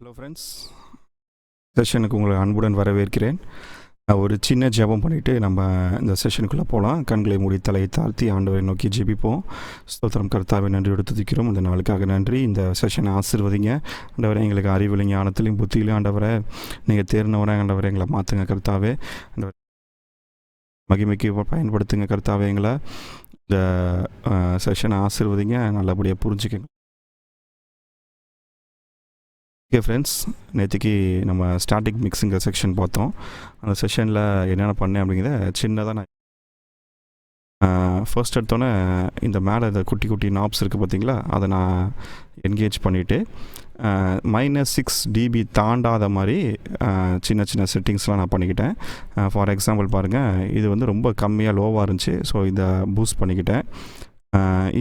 Hello friends, செஷனுக்கு உங்களை அன்புடன் வரவேற்கிறேன். ஒரு சின்ன ஜெபம் பண்ணிவிட்டு நம்ம இந்த செஷனுக்குள்ளே போகலாம். கண்களை மூடி தலையை தாழ்த்தி ஆண்டவரை நோக்கி ஜெபிப்போம். ஸ்தோத்திரம் கர்த்தாவை நன்றியோடு துதிக்கிறோம். இந்த நாளுக்காக நன்றி. இந்த செஷனை ஆசீர்வதிங்க ஆண்டவரை. எங்களுக்கு அறிவிலையும் ஞானத்திலையும் புத்தியிலையும் ஆண்டவரை நீங்கள் தேர்ந்தவரை ஆண்டவரை எங்களை மாற்றுங்க கர்த்தாவே. ஆண்டவரை மகிமைக்கு பயன்படுத்துங்க கர்த்தாவே. எங்களை இந்த செஷனை ஆசீர்வதிங்க, நல்லபடியாக புரிஞ்சுக்கங்க. ஓகே ஃப்ரெண்ட்ஸ், நேற்றுக்கு நம்ம ஸ்டாட்டிக் மிக்ஸிங்கிற செக்ஷன் பார்த்தோம். அந்த செஷனில் என்னென்ன பண்ணேன் அப்படிங்கிறத சின்னதாக நான் ஃபர்ஸ்ட் எடுத்தோன்னே இந்த மேலே இந்த குட்டி குட்டி நாப்ஸ் இருக்குது பார்த்தீங்களா, அதை நான் என்கேஜ் பண்ணிவிட்டு -6 dB தாண்டாத மாதிரி சின்ன சின்ன செட்டிங்ஸ்லாம் நான் பண்ணிக்கிட்டேன். ஃபார் எக்ஸாம்பிள் பாருங்கள், இது வந்து ரொம்ப கம்மியாக லோவாக இருந்துச்சு. ஸோ இதை பூஸ்ட் பண்ணிக்கிட்டேன்.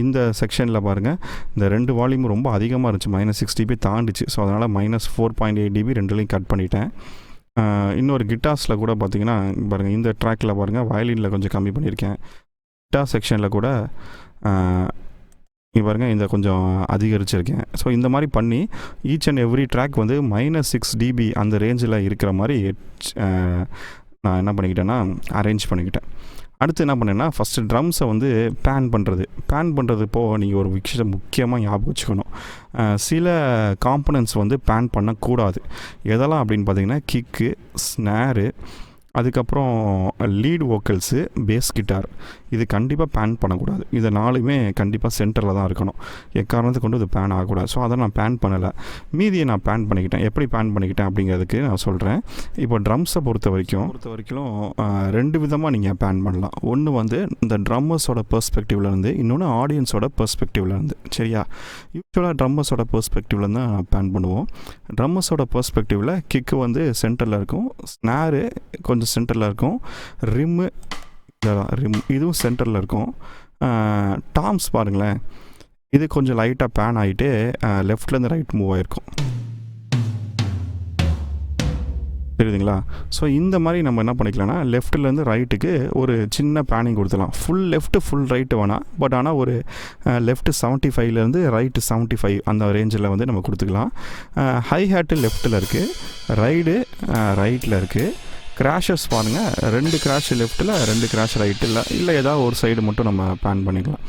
இந்த செக்ஷனில் பாருங்கள், இந்த 2 வால்யூம் ரொம்ப அதிகமாக இருந்துச்சு, -6 dB தாண்டிச்சு. ஸோ அதனால் -4.8 dB ரெண்டுலையும் கட் பண்ணிட்டேன். இன்னொரு கிட்டார்ஸில் கூட பார்த்திங்கன்னா பாருங்கள், இந்த ட்ராக்கில் பாருங்கள் வயலினில் கொஞ்சம் கம்மி பண்ணியிருக்கேன். கிட்டார் செக்ஷனில் கூட இங்கே பாருங்கள் இந்த கொஞ்சம் அதிகரிச்சிருக்கேன். ஸோ இந்த மாதிரி பண்ணி ஈச் அண்ட் எவ்ரி ட்ராக் வந்து -6 dB அந்த ரேஞ்சில் இருக்கிற மாதிரி நான் என்ன பண்ணிக்கிட்டேன்னா அரேஞ்ச் பண்ணிக்கிட்டேன். அடுத்து என்ன பண்ணேன்னா, ஃபஸ்ட்டு ட்ரம்ஸை வந்து பேன் பண்ணுறது இப்போது நீங்கள் ஒரு விஷயத்தை முக்கியமாக ஞாபகம் வச்சுக்கணும். சில காம்பனன்ட்ஸ் வந்து பேன் பண்ணக்கூடாது. எதெல்லாம் அப்படின்னு பார்த்தீங்கன்னா, கிக்கு, ஸ்னேரு, அதுக்கப்புறம் லீட் வோக்கல்ஸு, பேஸ் கிட்டார், இது கண்டிப்பாக பேன் பண்ணக்கூடாது. இது 4மே கண்டிப்பாக சென்டரில் தான் இருக்கணும். எக்காரணத்தை கொண்டு இது பேன் ஆகக்கூடாது. ஸோ அதை நான் பேன் பண்ணலை. மீதியை நான் பேன் பண்ணிக்கிட்டேன். எப்படி பேன் பண்ணிக்கிட்டேன் அப்படிங்கிறதுக்கு நான் சொல்கிறேன். இப்போ ட்ரம்ஸை பொறுத்த வரைக்கும் 2 விதமாக நீங்கள் பேன் பண்ணலாம். ஒன்று வந்து இந்த ட்ரம்மர்ஸோட பெர்ஸ்பெக்டிவ்லேருந்து, இன்னொன்று ஆடியன்ஸோட பெர்ஸ்பெக்டிவ்லேருந்து. சரியா? யூஸ்வலாக ட்ரம்மர்ஸோட பெர்ஸ்பெக்டிவ்லேருந்து தான் பேன் பண்ணுவோம். ட்ரம்மர்ஸோட பெர்ஸ்பெக்டிவில் கிக்கு வந்து சென்டரில் இருக்கும், ஸ்னேரு கொஞ்சம் சென்டரில் இருக்கும், ரிம்மு இதுவும் சென்டரில் இருக்கும். டாம்ஸ் பாருங்களேன், இது கொஞ்சம் லைட்டாக பேன் ஆகிட்டு லெஃப்ட்லேருந்து ரைட் மூவ் ஆகிருக்கும். தெரியுதுங்களா? ஸோ இந்த மாதிரி நம்ம என்ன பண்ணிக்கலாம்னா, லெஃப்ட்லேருந்து ரைட்டுக்கு ஒரு சின்ன பேனிங் கொடுத்துலாம். ஃபுல் லெஃப்ட்டு ஃபுல் ரைட்டு வேணாம், பட் ஆனால் ஒரு லெஃப்ட்டு 75லேருந்து ரைட்டு 75 அந்த ரேஞ்சில் வந்து நம்ம கொடுத்துக்கலாம். ஹை ஹேட்டு லெஃப்ட்டில் இருக்குது, ரைட்டில் இருக்குது. கிராஷஸ் பாருங்கள், 2 கிராஷ் லெஃப்ட்டில் 2 கிராஷ் ரைட்டில், இல்லை ஏதாவது ஒரு சைடு மட்டும் நம்ம பேன் பண்ணிக்கலாம்.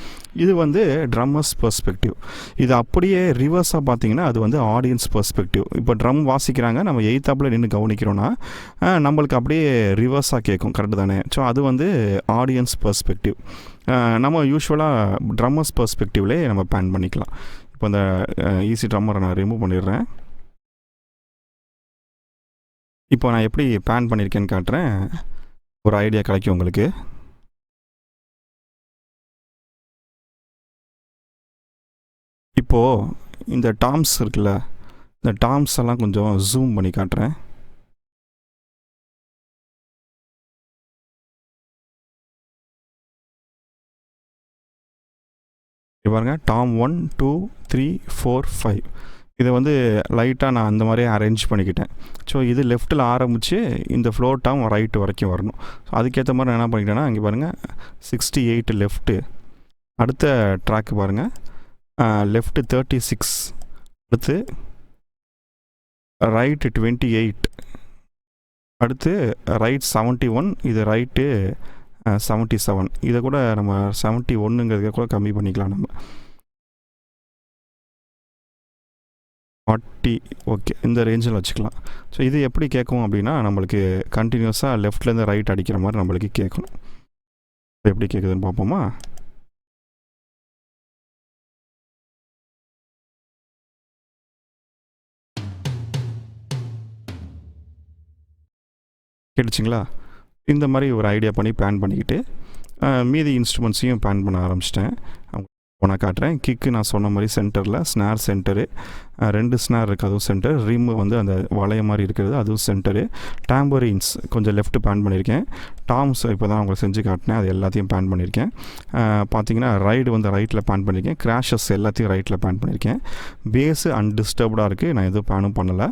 இது வந்து ட்ரம்மர்ஸ் பெர்ஸ்பெக்டிவ். இது அப்படியே ரிவர்ஸாக பார்த்தீங்கன்னா அது வந்து ஆடியன்ஸ் பெர்ஸ்பெக்டிவ். இப்போ ட்ரம் வாசிக்கிறாங்க, நம்ம எய்த்தாப்பில் நின்று கவனிக்கிறோன்னா நம்மளுக்கு அப்படியே ரிவர்ஸாக கேட்கும். கரெக்டு தானே? ஸோ அது வந்து ஆடியன்ஸ் பெர்ஸ்பெக்டிவ். நம்ம யூஸ்வலாக ட்ரம்மர்ஸ் பெர்ஸ்பெக்டிவ்லேயே நம்ம பேன் பண்ணிக்கலாம். இப்போ இந்த ஈஸி ட்ரம்மரை நான் ரிமூவ் பண்ணிடுறேன். இப்போ நான் எப்படி பேன் பண்ணியிருக்கேன்னு காட்டுறேன், ஒரு ஐடியா கிடைக்கும் உங்களுக்கு. இப்போது இந்த டாம்ஸ் இருக்குல்ல, இந்த டாம்ஸ் எல்லாம் கொஞ்சம் ஜூம் பண்ணி காட்டுறேன். பாருங்க, டாம் 1 2 3 4 5 இதை வந்து லைட்டாக நான் அந்த மாதிரியே அரேஞ்ச் பண்ணிக்கிட்டேன். ஸோ இது லெஃப்ட்டில் ஆரம்பித்து இந்த ஃப்ளோர் டாம் ரைட்டு வரைக்கும் வரணும். ஸோ அதுக்கேற்ற மாதிரி நான் என்ன பண்ணிக்கிட்டேன்னா, இங்கே பாருங்கள் 68 லெஃப்ட்டு, அடுத்த ட்ராக்கு பாருங்கள் லெஃப்ட்டு 36, அடுத்து ரைட்டு 28, அடுத்து ரைட் 71, இது ரைட்டு 77. இதை கூட நம்ம 71ங்கிறதுக்கு கூட கம்மி பண்ணிக்கலாம். நம்ம 40 ஓகே, இந்த ரேஞ்சில் வச்சுக்கலாம். ஸோ இது எப்படி கேட்கும் அப்படின்னா, நம்மளுக்கு கண்டினியூஸாக லெஃப்ட்லேருந்து ரைட் அடிக்கிற மாதிரி நம்மளுக்கு கேட்கணும். எப்படி கேட்குதுன்னு பார்ப்போமா? கேட்டுச்சிங்களா? இந்த மாதிரி ஒரு ஐடியா பண்ணி பேன் பண்ணிக்கிட்டு மீதி இன்ஸ்ட்ருமெண்ட்ஸையும் பேன் பண்ண ஆரம்பிச்சிட்டேன். நான் காட்டுறேன். கிக்கு நான் சொன்ன மாதிரி சென்டரில், ஸ்னார் சென்டரு, 2 ஸ்னார் இருக்குது அதுவும் சென்டர், ரிம்மு வந்து அந்த வளைய மாதிரி இருக்கிறது அதுவும் சென்டரு, டேம்பரின்ஸ் கொஞ்சம் லெஃப்ட் பேன் பண்ணியிருக்கேன், டாம்ஸ் இப்போ தான் அவங்களை செஞ்சு காட்டினேன், அது எல்லாத்தையும் பேன் பண்ணியிருக்கேன். பார்த்தீங்கன்னா ரைடு வந்து ரைட்டில் பேன் பண்ணியிருக்கேன், கிராஷஸ் எல்லாத்தையும் ரைட்டில் பேன் பண்ணியிருக்கேன். பேஸு அன்டிஸ்டர்ப்டாக இருக்குது, நான் எதுவும் பேனும் பண்ணலை.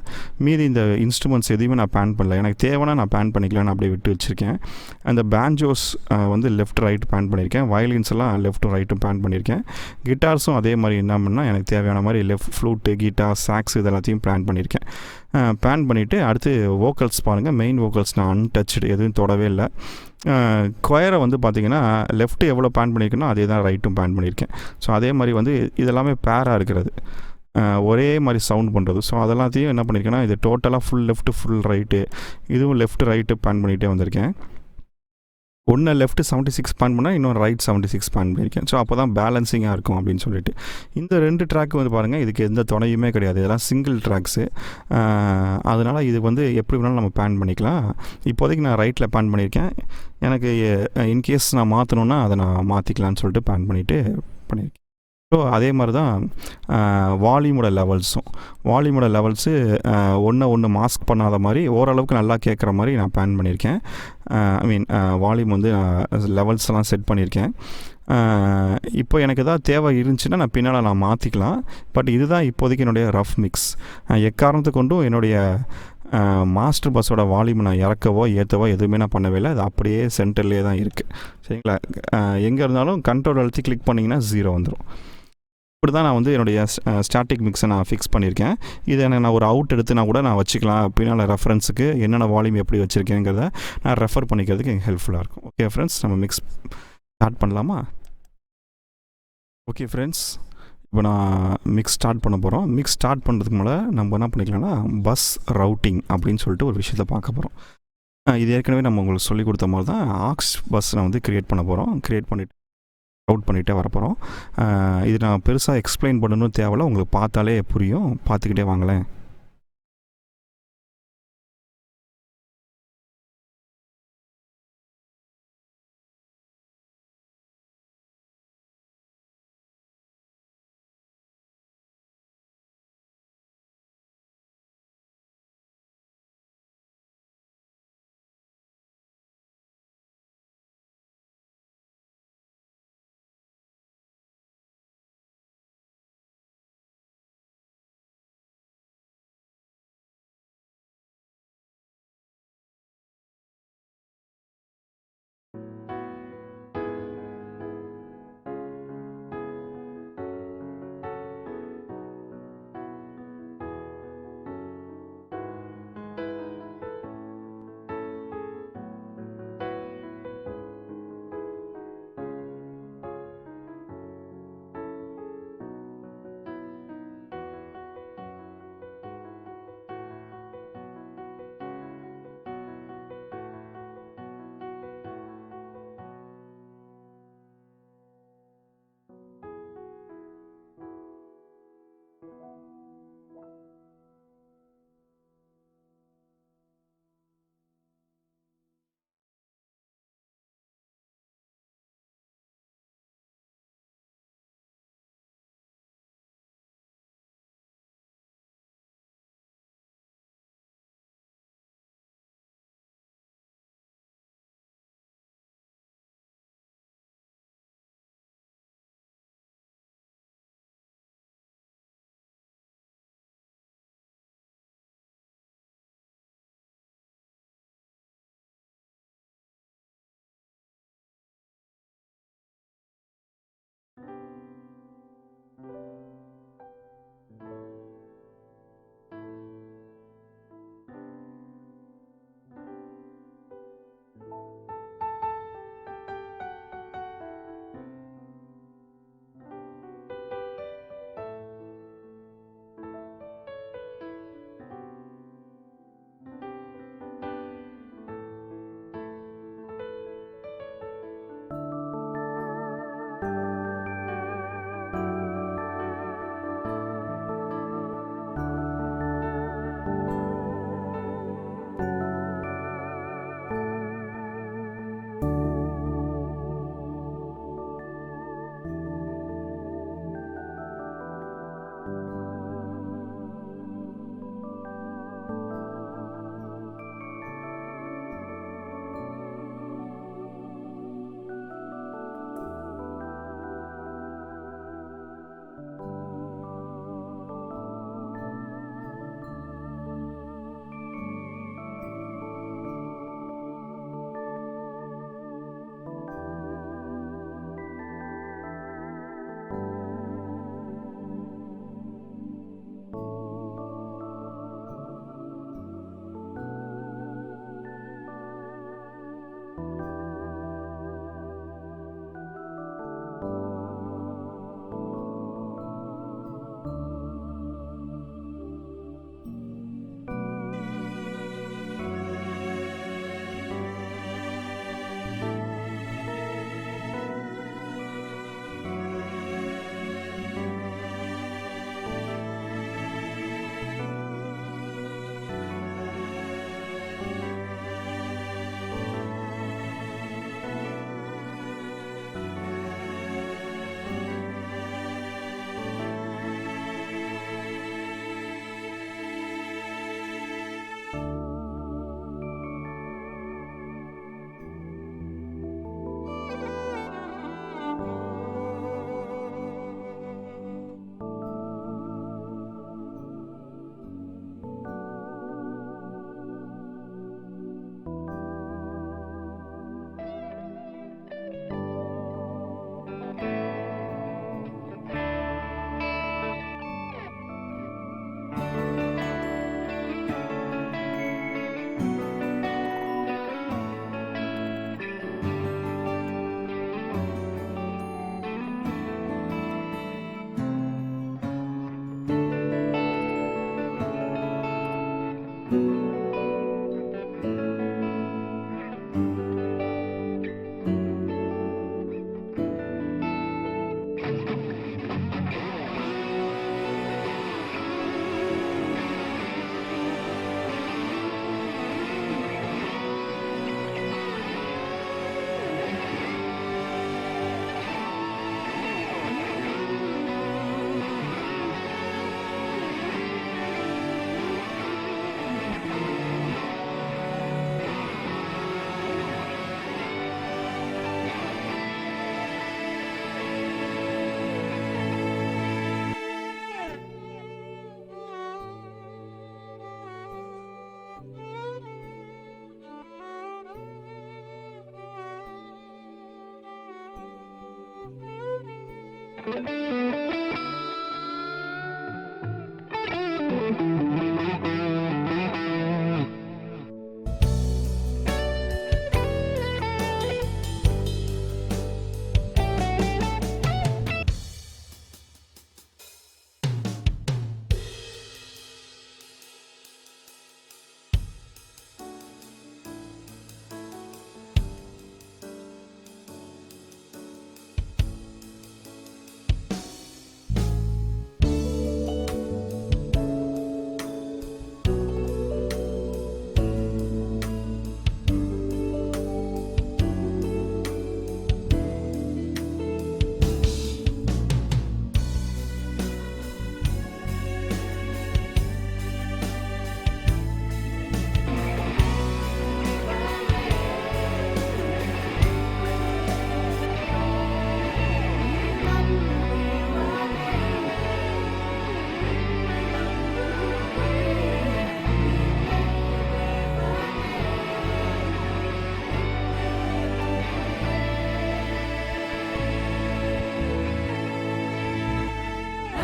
மீதி இந்த இன்ஸ்ட்ருமெண்ட்ஸ் எதுவுமே நான் பேன் பண்ணல, எனக்கு தேவைன்னா நான் பேன் பண்ணிக்கலான்னு அப்படியே விட்டு வச்சுருக்கேன். அந்த பேன்ஜோஸ் வந்து லெஃப்ட் ரைட் பேன் பண்ணியிருக்கேன், வயலின்ஸ் எல்லாம் லெஃப்ட்டும் ரைட்டும் பேன் பண்ணியிருக்கேன். கிட்டார்ஸும் அதே மாதிரி என்ன பண்ணால் எனக்கு தேவையான மாதிரி left flute, guitar, beta, socks இது எல்லாத்தையும் பிளான் பண்ணியிருக்கேன். பிளான் பண்ணிவிட்டு அடுத்து வோக்கல்ஸ் பாருங்கள். மெயின் வோக்கல்ஸ் நான் அன்டச்சுடு, எதுவும் தொடவே இல்லை. கொயரை வந்து பார்த்திங்கன்னா லெஃப்ட்டு எவ்வளோ பிளான் பண்ணியிருக்கேனோ அதே தான் ரைட்டும் பிளான் பண்ணியிருக்கேன். ஸோ அதே மாதிரி வந்து இதெல்லாமே பேராக இருக்கிறது, ஒரே மாதிரி சவுண்ட் பண்ணுறது. ஸோ அதெல்லாத்தையும் என்ன பண்ணியிருக்கேன்னா இது டோட்டலாக ஃபுல் லெஃப்ட்டு ஃபுல் ரைட்டு, இதுவும் லெஃப்ட் ரைட்டு பிளான் பண்ணிகிட்டே வந்திருக்கேன். ஒன்று லெஃப்ட் 76 பான் பண்ணால் இன்னொரு ரைட் 76 பான் பண்ணியிருக்கேன். ஸோ அப்போ தான் பேலன்சிங்காக இருக்கும் அப்படின்னு சொல்லிட்டு. இந்த 2 ட்ராக் வந்து பாருங்கள், இதுக்கு எந்த துணையுமே கிடையாது, இதெல்லாம் சிங்கிள் ட்ராக்ஸு. அதனால் இது வந்து எப்படி வேணாலும் நம்ம பிளான் பண்ணிக்கலாம். இப்போதைக்கு நான் ரைட்டில் பிளான் பண்ணியிருக்கேன். எனக்கு இன்கேஸ் நான் மாற்றணுன்னா அதை நான் மாற்றிக்கலான்னு சொல்லிட்டு பிளான் பண்ணியிருக்கேன். ஸோ அதே மாதிரி தான் வால்யூமோட லெவல்ஸு ஒன்று மாஸ்க் பண்ணாத மாதிரி ஓரளவுக்கு நல்லா கேட்குற மாதிரி நான் பிளான் பண்ணியிருக்கேன். ஐ மீன் வால்யூம் வந்து லெவல்ஸ் எல்லாம் செட் பண்ணியிருக்கேன். இப்போ எனக்கு எதாவது தேவை இருந்துச்சுன்னா நான் பின்னால் நான் மாற்றிக்கலாம். பட் இதுதான் இப்போதைக்கு என்னுடைய ரஃப் மிக்ஸ். எக்காரணத்தை கொண்டும் என்னுடைய மாஸ்டர் பஸ்ஸோட வால்யூம் நான் இறக்கவோ ஏற்றவோ எதுவுமே நான் பண்ணவே இல்லை. அது அப்படியே சென்டர்லேயே தான் இருக்குது. சரிங்களா? எங்கே இருந்தாலும் கண்ட்ரோல் அழுத்தி கிளிக் பண்ணிங்கன்னா 0 வந்துடும். இப்படி தான் நான் வந்து என்னுடைய ஸ்டாட்டிக் மிக்ஸை நான் ஃபிக்ஸ் பண்ணியிருக்கேன். இதை நான் ஒரு அவுட் எடுத்துனா கூட நான் வச்சுக்கலாம். பின்னால் ரெஃபரன்ஸுக்கு என்னென்ன வால்யூம் எப்படி வச்சுருக்கேங்கிறத நான் ரெஃபர் பண்ணிக்கிறதுக்கு எனக்கு ஹெல்ப்ஃபுல்லாக இருக்கும். ஓகே ஃப்ரெண்ட்ஸ், நம்ம மிக்ஸ் ஸ்டார்ட் பண்ணலாமா? ஓகே ஃப்ரெண்ட்ஸ், இப்போ நான் மிக்ஸ் ஸ்டார்ட் பண்ண போகிறோம். மிக்ஸ் ஸ்டார்ட் பண்ணுறதுக்கு மேலே நம்ம என்ன பண்ணிக்கலாம்னா பஸ் ரவுட்டிங் அப்படின்னு சொல்லிட்டு ஒரு விஷயத்தை பார்க்க போகிறோம். இது ஏற்கனவே நம்ம உங்களுக்கு சொல்லிக் கொடுத்த மாதிரி தான் ஆக்ஸ் பஸ் நான் வந்து க்ரியேட் பண்ண போகிறோம். க்ரியேட் பண்ணிவிட்டு அவுட் பண்ணிகிட்டே வரப்போகிறோம். இது நான் பெருசாக எக்ஸ்பிளைன் பண்ணணும்னு தேவையில்ல, உங்களுக்கு பார்த்தாலே புரியும். பார்த்துக்கிட்டே வாங்களேன்.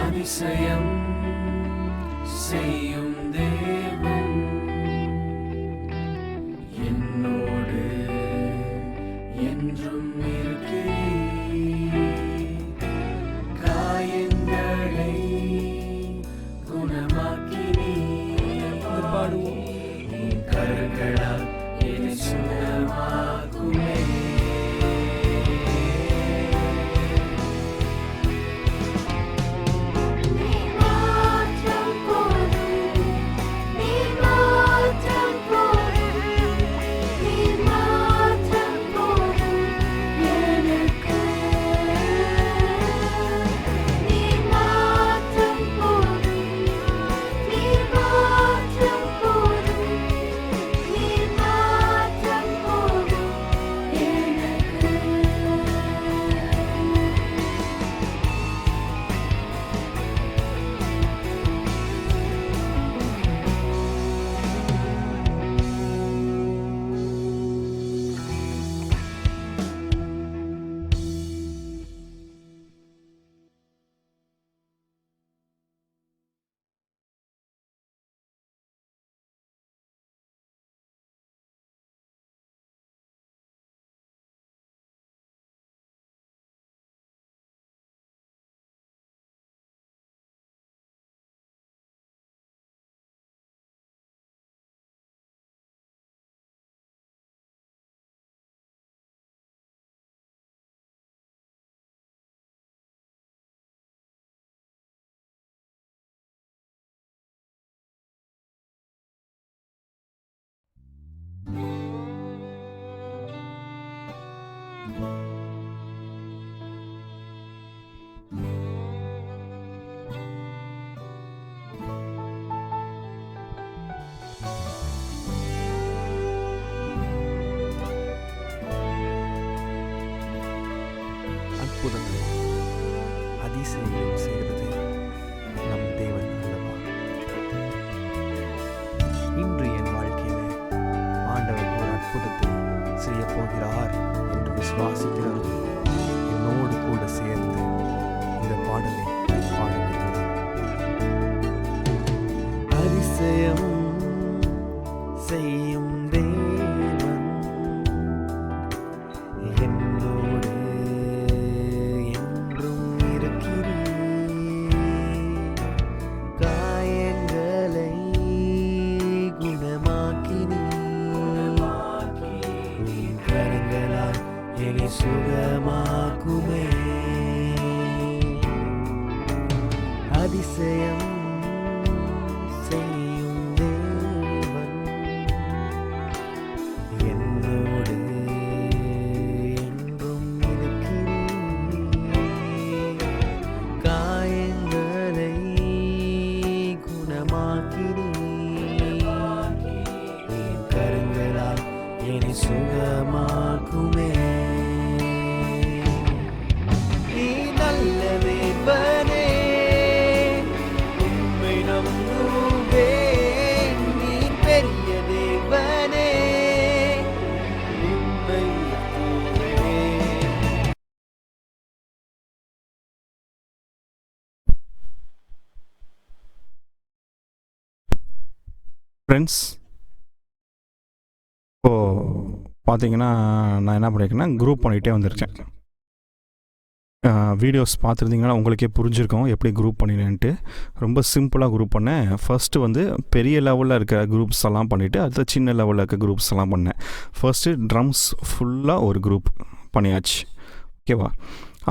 அதிசயம் செய்யும் தேவன் என்னோடு என்றும் இருக்கிறீர். காயங்களை குணமாக்கினீர். உம் கரங்களால் என்னை சுகமாக்குமே. அற்புதங்களை அதிசயங்களையும் செய்கிறது நம் தேவன் அல்லவா? இன்று என் வாழ்க்கையிலே ஆண்டவர் ஒரு அற்புதத்தை செய்ய போகிறார் என்று விசுவாசிக்கிறவர்கள் என்னோடு கூட சேர்ந்து இந்த பாடலை பாடுவீர்களா? அதிசயம் செய்யும் தேவன் என்னோடு என்றும் இருக்கிறீர். காயங்களை குணமாக்கினீர். உம் கரங்களால் என்னை சுகமாக்குமே. அதிசயம் செய்யும் தேவன் என்னோடு என்றும் இருக்கிறீர். காயங்களை குணமாக்கினீர். உம் கரங்களால் என்னை சுகமாக்குமே. நீ நல்ல தேவனே, உம்மை நம்புவேன். நீ பெரிய தேவனே, உம்மை ஃப்ரெண்ட்ஸ், இப்போது பார்த்தீங்கன்னா நான் என்ன பண்ணியிருக்கேன்னா குரூப் பண்ணிகிட்டே வந்திருக்கேன். வீடியோஸ் பார்த்துருந்தீங்கன்னா உங்களுக்கே புரிஞ்சிருக்கும் எப்படி குரூப் பண்ணினேன்ட்டு. ரொம்ப சிம்பிளாக குரூப் பண்ணேன். ஃபஸ்ட்டு வந்து பெரிய லெவலில் இருக்க குரூப்ஸ் எல்லாம் பண்ணிவிட்டு அடுத்த சின்ன லெவலில் இருக்க குரூப்ஸ் எல்லாம் பண்ணேன். ஃபர்ஸ்ட்டு ட்ரம்ஸ் ஃபுல்லாக ஒரு குரூப் பண்ணியாச்சு, ஓகேவா.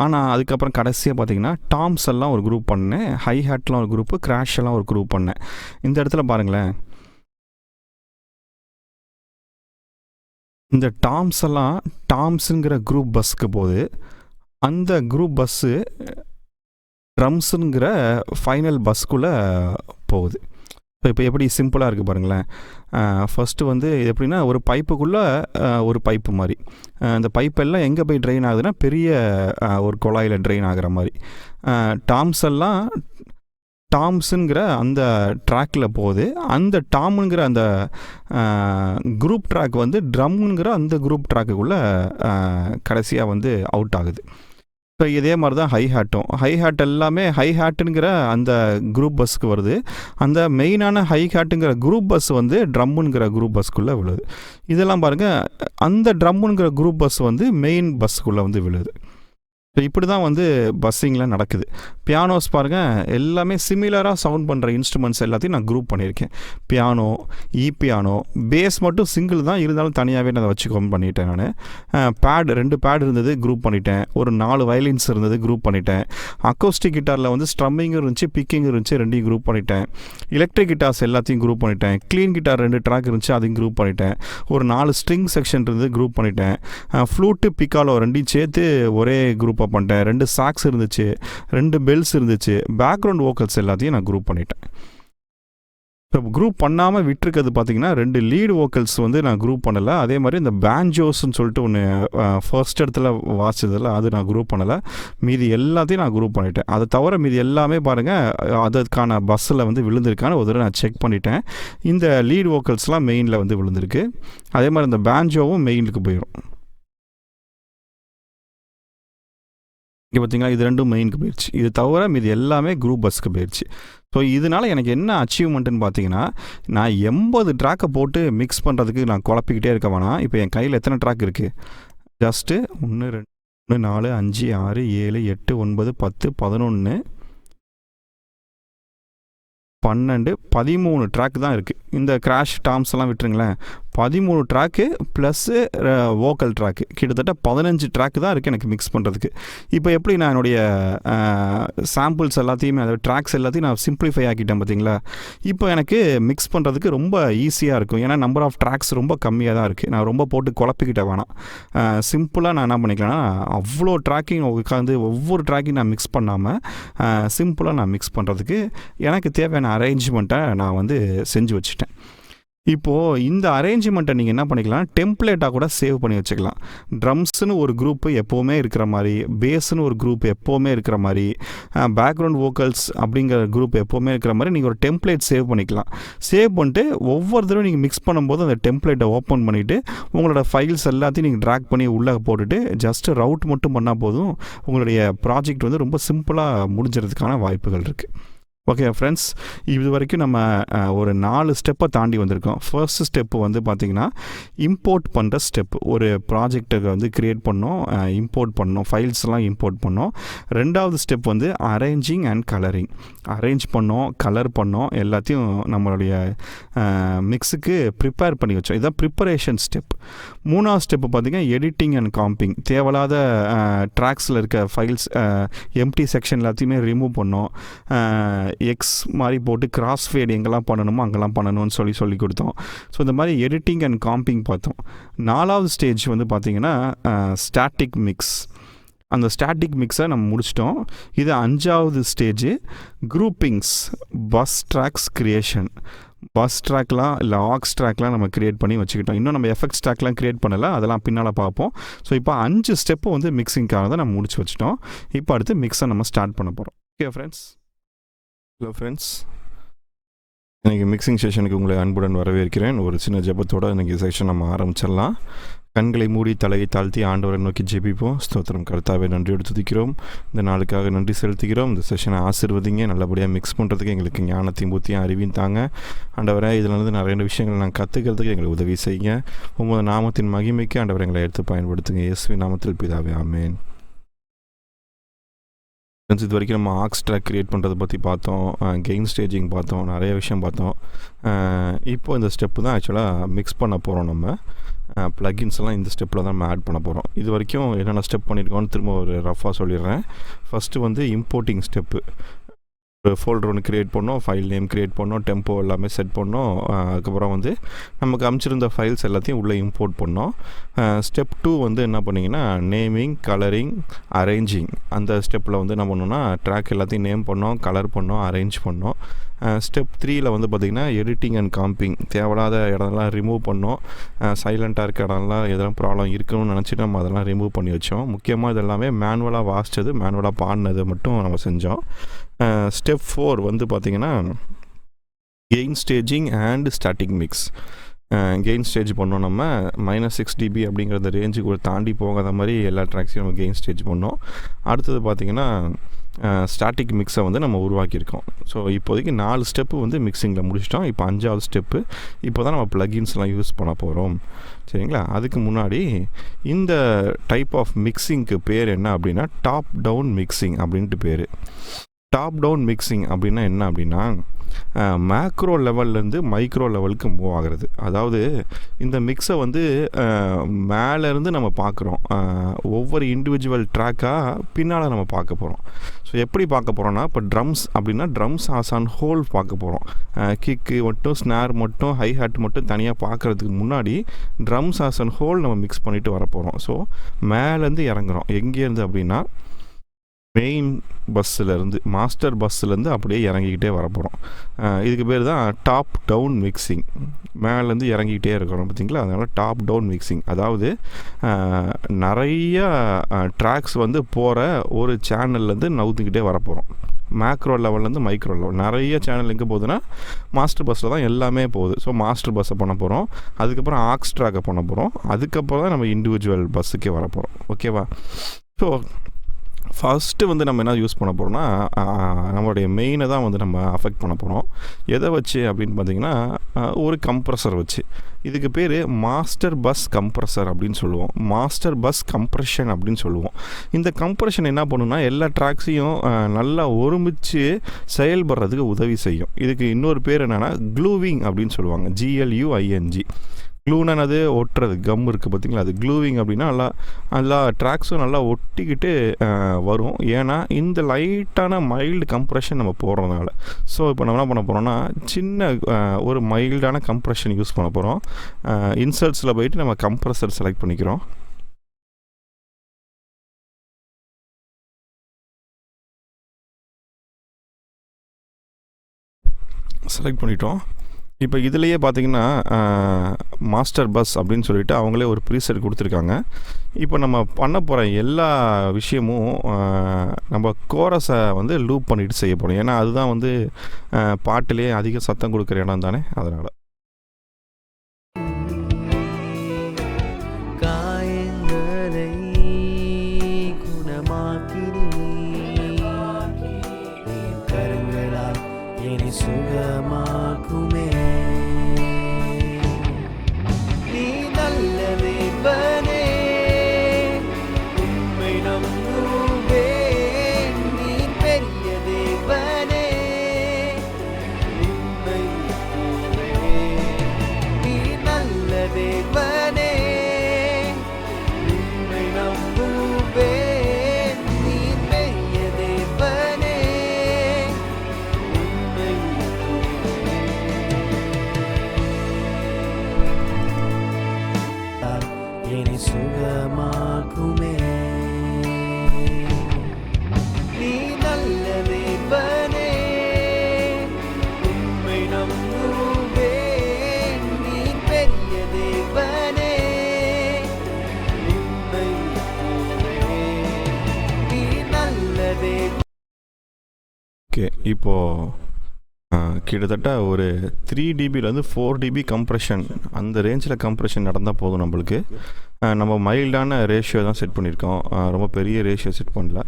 ஆனால் அதுக்கப்புறம் கடைசியாக பார்த்தீங்கன்னா டாம்ஸ் எல்லாம் ஒரு குரூப் பண்ணேன், ஹை ஹேட்லாம் ஒரு குரூப்பு, கிராஷ் எல்லாம் ஒரு குரூப் பண்ணேன். இந்த இடத்துல பாருங்களேன், இந்த டாம்ஸ் எல்லாம் டாம்ஸுங்கிற குரூப் பஸ்ஸுக்கு போகுது. அந்த குரூப் பஸ்ஸு ட்ரம்ஸுங்கிற ஃபைனல் பஸ்க்குள்ளே போகுது. ஸோ இப்போ எப்படி சிம்பிளாக இருக்குது பாருங்களேன். ஃபஸ்ட்டு வந்து எப்படின்னா ஒரு பைப்புக்குள்ளே ஒரு பைப்பு மாதிரி, அந்த பைப்பெல்லாம் எங்கே போய் ட்ரெயின் ஆகுதுன்னா பெரிய ஒரு குழாயில் ட்ரெயின் ஆகிற மாதிரி. டாம்ஸ் எல்லாம் டாம்ஸுங்கிற அந்த ட்ராக்கில் போகுது. அந்த டாமுங்கிற அந்த குரூப் ட்ராக் வந்து ட்ரம்முங்கிற அந்த குரூப் ட்ராக்குக்குள்ளே கடைசியாக வந்து அவுட் ஆகுது. ஸோ இதே மாதிரி தான் ஹை ஹேட் எல்லாமே ஹை ஹேட்டுங்கிற அந்த குரூப் பஸ்ஸுக்கு வருது. அந்த மெயினான ஹை ஹேட்டுங்கிற குரூப் பஸ் வந்து ட்ரம்முங்கிற குரூப் பஸ்க்குள்ளே விழுது. இதெல்லாம் பாருங்கள், அந்த ட்ரம்முங்கிற குரூப் பஸ் வந்து மெயின் பஸ்ஸுக்குள்ளே வந்து விழுது. ஸோ இப்படி தான் வந்து பஸ்ஸிங்கில் நடக்குது. பியானோஸ் பாருங்கள், எல்லாமே சிமிலராக சவுண்ட் பண்ணுற இன்ஸ்ட்ருமெண்ட்ஸ் எல்லாத்தையும் நான் குரூப் பண்ணியிருக்கேன். பியானோ, பியானோ, பேஸ் மட்டும் சிங்கிள் தான், இருந்தாலும் தனியாகவே நான் அதை வச்சு பண்ணிட்டேன். நான் பேட் 2 பேட் இருந்தது, குரூப் பண்ணிட்டேன். ஒரு 4 வயலின்ஸ் இருந்தது, குரூப் பண்ணிட்டேன். அக்கோஸ்டிக் கிட்டாரில் வந்து ஸ்ட்ரம்மிங்கும் இருந்துச்சு, பிக்கிங்கும் இருந்துச்சு, 2 குரூப் பண்ணிட்டேன். எலக்ட்ரிக் கிட்டார்ஸ் எல்லாத்தையும் குரூப் பண்ணிட்டேன். க்ளீன் கிட்டார் 2 ட்ராக் இருந்துச்சு, அதையும் குரூப் பண்ணிட்டேன். ஒரு 4 ஸ்ட்ரிங் செக்ஷன் இருந்தது, குரூப் பண்ணிட்டேன். ஃப்ளூட்டு, பிக்காலோ 2 சேர்த்து ஒரே குரூப் பண்ணிட்டேன். 2 சாக்ஸ் இருந்துச்சு, 2 பெல்ஸ் இருந்துச்சு, பேக்ரவுண்ட் வோக்கல்ஸ் எல்லாத்தையும் நான் குரூப் பண்ணிட்டேன். இப்போ குரூப் பண்ணாமல் விட்டுருக்கிறது பார்த்தீங்கன்னா 2 லீடு வோக்கல்ஸ் வந்து நான் குரூப் பண்ணலை. அதே மாதிரி இந்த பேன்ஜோஸ்ன்னு சொல்லிட்டு ஒன்று ஃபர்ஸ்ட் இடத்துல வாசிச்சதில் அது நான் குரூப் பண்ணலை. மீதி எல்லாத்தையும் நான் குரூப் பண்ணிட்டேன். அதை தவிர மீதி எல்லாமே பாருங்கள் அதற்கான பஸ்ஸில் வந்து விழுந்திருக்கான்னு ஒரு தடவை நான் செக் பண்ணிட்டேன். இந்த லீடு வோக்கல்ஸ்லாம் மெயினில் வந்து விழுந்திருக்கு. அதே மாதிரி இந்த பேன்ஜோவும் மெயினுக்கு போயிடும். இங்கே பார்த்தீங்களா, இது 2 மெயினுக்கு போயிடுச்சு. இது தவிர மீது எல்லாமே குரூப் பஸ்ஸுக்கு போயிடுச்சு. ஸோ இதனால் எனக்கு என்ன அச்சீவ்மெண்ட்டுன்னு பார்த்தீங்கன்னா, நான் 80 ட்ராக்கை போட்டு மிக்ஸ் பண்ணுறதுக்கு நான் குழப்பிக்கிட்டே இருக்க வேணாம். இப்போ என் கையில் எத்தனை ட்ராக் இருக்குது? ஜஸ்ட்டு 1 2 3 4 5 6 7 8 9 10 11 12 13 ட்ராக் தான் இருக்குது. இந்த கிராஷ் டாம்ஸ் எல்லாம் விட்டுருங்களேன், 13 ட்ராக்கு ப்ளஸ்ஸு வோக்கல் ட்ராக்கு, கிட்டத்தட்ட 15 ட்ராக்கு தான் இருக்குது எனக்கு மிக்ஸ் பண்ணுறதுக்கு. இப்போ எப்படி நான் என்னுடைய சாம்பிள்ஸ் எல்லாத்தையுமே, அதாவது ட்ராக்ஸ் எல்லாத்தையும் நான் சிம்பிளிஃபை ஆக்கிட்டேன் பார்த்தீங்களா. இப்போ எனக்கு மிக்ஸ் பண்ணுறதுக்கு ரொம்ப ஈஸியாக இருக்கும். ஏன்னா நம்பர் ஆஃப் ட்ராக்ஸ் ரொம்ப கம்மியாக தான் இருக்குது. நான் ரொம்ப போட்டு குழப்பிக்கிட்ட வேணாம். சிம்பிளாக நான் என்ன பண்ணிக்கலாம்னா, அவ்வளோ ட்ராக்கிங் உட்காந்து ஒவ்வொரு ட்ராக்கையும் நான் மிக்ஸ் பண்ணாமல் சிம்பிளாக நான் மிக்ஸ் பண்ணுறதுக்கு எனக்கு தேவையான அரேஞ்ச்மெண்ட்டை நான் வந்து செஞ்சு வச்சுட்டேன். இப்போது இந்த அரேஞ்ச்மெண்ட்டை நீங்கள் என்ன பண்ணிக்கலாம், டெம்ப்ளேட்டாக கூட சேவ் பண்ணி வச்சுக்கலாம். ட்ரம்ஸ்னு ஒரு குரூப்பு எப்போவுமே இருக்கிற மாதிரி, பேஸ்னு ஒரு குரூப் எப்போவுமே இருக்கிற மாதிரி, பேக்ரவுண்ட் வோக்கல்ஸ் அப்படிங்கிற குரூப் எப்போவுமே இருக்கிற மாதிரி நீங்கள் ஒரு டெம்ப்ளேட் சேவ் பண்ணிக்கலாம். சேவ் பண்ணிட்டு ஒவ்வொரு தடவை நீங்கள் மிக்ஸ் பண்ணும்போது அந்த டெம்ப்ளேட்டை ஓப்பன் பண்ணிவிட்டு உங்களோட ஃபைல்ஸ் எல்லாத்தையும் நீங்கள் ட்ராக் பண்ணி உள்ளே போட்டுட்டு ஜஸ்ட்டு ரவுட் மட்டும் பண்ணால் போதும், உங்களுடைய ப்ராஜெக்ட் வந்து ரொம்ப சிம்பிளாக முடிஞ்சிறதுக்கான வாய்ப்புகள் இருக்குது. ஓகே ஃப்ரெண்ட்ஸ், இது வரைக்கும் நம்ம ஒரு 4 ஸ்டெப்பை தாண்டி வந்திருக்கோம். ஃபர்ஸ்ட் ஸ்டெப்பு வந்து பார்த்திங்கன்னா இம்போர்ட் பண்ணுற ஸ்டெப். ஒரு ப்ராஜெக்டை வந்து க்ரியேட் பண்ணோம், இம்போர்ட் பண்ணோம், ஃபைல்ஸ்லாம் இம்போர்ட் பண்ணோம். 2வது ஸ்டெப் வந்து அரேஞ்சிங் அண்ட் கலரிங். அரேஞ்ச் பண்ணோம், கலர் பண்ணோம், எல்லாத்தையும் நம்மளுடைய மிக்ஸுக்கு ப்ரிப்பேர் பண்ணி வச்சோம். இதுதான் ப்ரிப்பரேஷன் ஸ்டெப். 3வது ஸ்டெப்பு பார்த்திங்கன்னா எடிட்டிங் அண்ட் காம்பிங். தேவையில்லாத ட்ராக்ஸில் இருக்க ஃபைல்ஸ், எம்டி செக்ஷன் எல்லாத்தையுமே ரிமூவ் பண்ணோம். எக்ஸ் மாதிரி போட்டு கிராஸ் ஃபேட் எங்கெல்லாம் பண்ணணுமோ அங்கெல்லாம் பண்ணணும்னு சொல்லி கொடுத்தோம். ஸோ இந்த மாதிரி எடிட்டிங் அண்ட் காம்பிங் பார்த்தோம். 4வது ஸ்டேஜ் வந்து பார்த்திங்கன்னா ஸ்டாட்டிக் மிக்ஸ். அந்த ஸ்டாட்டிக் மிக்ஸை நம்ம முடிச்சிட்டோம். இது 5வது stage groupings, bus tracks creation. Bus ட்ராக்லாம் இல்லை ஆக்ஸ் ட்ராக்லாம் நம்ம க்ரியேட் பண்ணி வச்சுக்கிட்டோம். இன்னும் நம்ம எஃபெக்ட்ஸ் ட்ராக்லாம் க்ரியேட் பண்ணலை, அதெல்லாம் பின்னால் பார்ப்போம். ஸோ இப்போ 5 ஸ்டெப்பு வந்து மிக்ஸிங்காக தான் நம்ம முடிச்சு வச்சுட்டோம். இப்போ அடுத்து மிக்ஸை நம்ம ஸ்டார்ட் பண்ண போகிறோம். Okay friends. ஹலோ ஃப்ரெண்ட்ஸ், இன்றைக்கி மிக்சிங் செஷனுக்கு உங்களை அன்புடன் வரவேற்கிறேன். ஒரு சின்ன ஜெபத்தோடு இன்றைக்கி செஷன் நம்ம ஆரம்பிச்சிடலாம். கண்களை மூடி தலையை தாழ்த்தி ஆண்டவரை நோக்கி ஜெபிப்போம். ஸ்தோத்திரம் கர்த்தாவே, நன்றியோடு துதிக்கிறோம். இந்த நாளுக்காக நன்றி செலுத்துகிறோம். இந்த செஷனை ஆசீர்வதிங்க. நல்லபடியாக மிக்ஸ் பண்ணுறதுக்கு எங்களுக்கு ஞானத்தையும் புத்தியும் அறிவையும் தாங்க. ஆண்டவரை, இதில் வந்து நிறைய விஷயங்கள் நாங்கள் கற்றுக்கிறதுக்கு எங்களுக்கு உதவி செய்யுங்க. உமது நாமத்தின் மகிமைக்கு ஆண்டவரை எங்களை எடுத்து பயன்படுத்துங்க. இயேசுவின் நாமத்தில் பிதாவே, ஆமென். இது வரைக்கும் நம்ம ஆக்ஸ் ட்ராக் க்ரியேட் பண்ணுறதை பற்றி பார்த்தோம், கெயின் ஸ்டேஜிங் பார்த்தோம், நிறைய விஷயம் பார்த்தோம். இப்போது இந்த ஸ்டெப்பு தான் ஆக்சுவலாக மிக்ஸ் பண்ண போகிறோம். நம்ம ப்ளகின்ஸ் எல்லாம் இந்த ஸ்டெப்பில் தான் நம்ம ஆட் பண்ண போகிறோம். இது வரைக்கும் என்னென்ன ஸ்டெப் பண்ணியிருக்கோன்னு திரும்ப ஒரு ரஃபாக சொல்லிடுறேன். ஃபஸ்ட்டு வந்து இம்போர்ட்டிங் ஸ்டெப்பு. ஒரு ஃபோல்டர் ஒன்று க்ரியேட் பண்ணோம், ஃபைல் நேம் க்ரியேட் பண்ணோம், டெம்போ எல்லாமே செட் பண்ணோம். அதுக்கப்புறம் வந்து நமக்கு அமைச்சிருந்த ஃபைல்ஸ் எல்லாத்தையும் உள்ளே இம்போர்ட் பண்ணோம். ஸ்டெப் 2 வந்து என்ன பண்ணிங்கன்னா நேமிங், கலரிங், அரேஞ்சிங். அந்த ஸ்டெப்பில் வந்து என்ன பண்ணோன்னா ட்ராக் எல்லாத்தையும் நேம் பண்ணோம், கலர் பண்ணோம், அரேஞ்ச் பண்ணோம். ஸ்டெப் 3ல் வந்து பார்த்திங்கன்னா எடிட்டிங் அண்ட் காம்பிங். தேவையில்லாத இடம்லாம் ரிமூவ் பண்ணோம். சைலண்ட்டாக இருக்க இடம்லாம் எதெல்லாம் ப்ராப்ளம் இருக்கணும்னு நினச்சிட்டு நம்ம அதெல்லாம் ரிமூவ் பண்ணி வச்சோம். முக்கியமாக இதெல்லாமே மேனுவலாக வாசித்தது, மேனுவலாக பாடினது மட்டும் நம்ம செஞ்சோம். ஸ்டெப் 4 வந்து பார்த்திங்கன்னா gain staging and static mix. Gain stage பண்ணோம். நம்ம -6 dB அப்படிங்கிறத ரேஞ்சுக்கு தாண்டி போகாத மாதிரி எல்லா ட்ராக்ஸையும் நம்ம கெயின் ஸ்டேஜ் பண்ணோம். அடுத்தது பார்த்திங்கன்னா ஸ்டாட்டிக் மிக்ஸை வந்து நம்ம உருவாக்கியிருக்கோம். ஸோ இப்போதைக்கு 4 ஸ்டெப்பு வந்து மிக்சிங்கில் முடிச்சிட்டோம். இப்போ 5வது ஸ்டெப்பு இப்போ தான் நம்ம ப்ளகின்ஸ்லாம் யூஸ் பண்ண போகிறோம். சரிங்களா? அதுக்கு முன்னாடி இந்த டைப் ஆஃப் மிக்சிங்க்கு பேர் என்ன அப்படின்னா டாப் டவுன் மிக்சிங் அப்படின்ட்டு பேர். டாப் டவுன் மிக்சிங் அப்படின்னா என்ன அப்படின்னா மேக்ரோ லெவல்லேருந்து மைக்ரோ லெவலுக்கு மூவ் ஆகிறது. அதாவது இந்த மிக்ஸை வந்து மேலேருந்து நம்ம பார்க்குறோம். ஒவ்வொரு இண்டிவிஜுவல் ட்ராக்காக பின்னால் நம்ம பார்க்க போகிறோம். ஸோ எப்படி பார்க்க போகிறோன்னா, இப்போ ட்ரம்ஸ் அப்படின்னா ட்ரம்ஸ் ஆஸ் ஆன் ஹோல் பார்க்க போகிறோம். கிக்கு மட்டும், ஸ்னார் மட்டும், ஹை ஹேட் மட்டும் தனியாக பார்க்குறதுக்கு முன்னாடி ட்ரம்ஸ் ஆஸ் ஆன் ஹோல் நம்ம மிக்ஸ் பண்ணிவிட்டு வர போகிறோம். ஸோ மேலேருந்து இறங்குறோம். எங்கேருந்து அப்படின்னா மெயின் பஸ்ஸிலேருந்து, மாஸ்டர் பஸ்ஸிலேருந்து அப்படியே இறங்கிக்கிட்டே வர போகிறோம். இதுக்கு பேர் தான் டாப் டவுன் மிக்சிங். மேலேருந்து இறங்கிக்கிட்டே இருக்கிறோம் பார்த்திங்களா, அதனால் டாப் டவுன் மிக்சிங். அதாவது நிறைய ட்ராக்ஸ் வந்து போகிற ஒரு சேனல்லேருந்து நவுத்துக்கிட்டே வர போகிறோம். மேக்ரோ லெவல்லேருந்து மைக்ரோ லெவல் நிறைய சேனல் எங்கே போகுதுன்னா மாஸ்டர் பஸ்ஸில் தான் எல்லாமே போகுது. ஸோ மாஸ்டர் பஸ்ஸை பண்ண போகிறோம். அதுக்கப்புறம் ஆக்ஸ் ட்ராக்கை பண்ண போகிறோம். அதுக்கப்புறம் தான் நம்ம இண்டிவிஜுவல் பஸ்ஸுக்கே வர போகிறோம். ஓகேவா? ஸோ ஃபஸ்ட்டு வந்து நம்ம என்ன யூஸ் பண்ண போகிறோம்னா நம்மளுடைய மெயினை தான் வந்து நம்ம அஃபெக்ட் பண்ண போகிறோம். எதை வச்சு அப்படின்னு பார்த்திங்கன்னா ஒரு கம்ப்ரஸர் வச்சு. இதுக்கு பேர் மாஸ்டர் பஸ் கம்ப்ரஸர் அப்படின்னு சொல்லுவோம். மாஸ்டர் பஸ் கம்ப்ரெஷன் அப்படின்னு சொல்லுவோம். இந்த கம்ப்ரெஷன் என்ன பண்ணுன்னா எல்லா ட்ராக்ஸையும் நல்லா ஒருமிச்சு செயல்படுறதுக்கு உதவி செய்யும். இதுக்கு இன்னொரு பேர் என்னென்னா க்ளூவிங் அப்படின்னு சொல்லுவாங்க. GLUING. க்ளூனானது ஒட்டுறது, கம் இருக்குது பார்த்திங்களா, அது க்ளூவிங் அப்படின்னா எல்லா ட்ராக்ஸும் நல்லா ஒட்டிக்கிட்டு வரும். ஏன்னா இந்த லைட்டான மைல்டு கம்ப்ரெஷன் நம்ம போடுறதுனால. ஸோ இப்போ நம்ம என்ன பண்ண போகிறோம்னா சின்ன ஒரு மைல்டான கம்ப்ரெஷன் யூஸ் பண்ண போகிறோம். இன்சர்ட்ஸில் போயிட்டு நம்ம கம்ப்ரஸர் செலக்ட் பண்ணிக்கிறோம். செலக்ட் பண்ணிட்டோம். இப்போ இதிலையே பார்த்திங்கன்னா மாஸ்டர் பஸ் அப்படின்னு சொல்லிட்டு அவங்களே ஒரு ப்ரீசெட் கொடுத்துருக்காங்க. இப்போ நம்ம பண்ண போகிற எல்லா விஷயமும் நம்ம கோரஸை வந்து லூப் பண்ணிட்டு செய்ய போகிறோம். ஏன்னா அதுதான் வந்து பாட்டிலே அதிக சத்தம் கொடுக்குற இடம் தானே, அதனால். காயங்களை குணமாக்கினீர், கரங்களால் என்னை சுகமாக்குமே. நீ நல்ல தேவனே, உம்மை நம்புவேன். நீ பெரிய தேவனே, உம்மை நம்புவேன். நீ நல்ல தேவனே, உம்மை நம்புவேன். நீ பெரிய தேவனே, உம்மை நம்புவேன். என்னை சுகமாக்குமே. நீ நல்ல தேவனே, உம்மை நம்புவேன். நீ பெரிய தேவனே, உம்மை நம்புவேன். நீ நல்ல தேவனே. ஓகே, இப்போது கிட்டத்தட்ட ஒரு 3 dBலேருந்து 4 dB கம்ப்ரெஷன், அந்த ரேஞ்சில் கம்ப்ரெஷன் நடந்தால் போதும் நம்மளுக்கு. நம்ம மைல்டான ரேஷியோ தான் செட் பண்ணியிருக்கோம். ரொம்ப பெரிய ரேஷியோ செட் பண்ணல.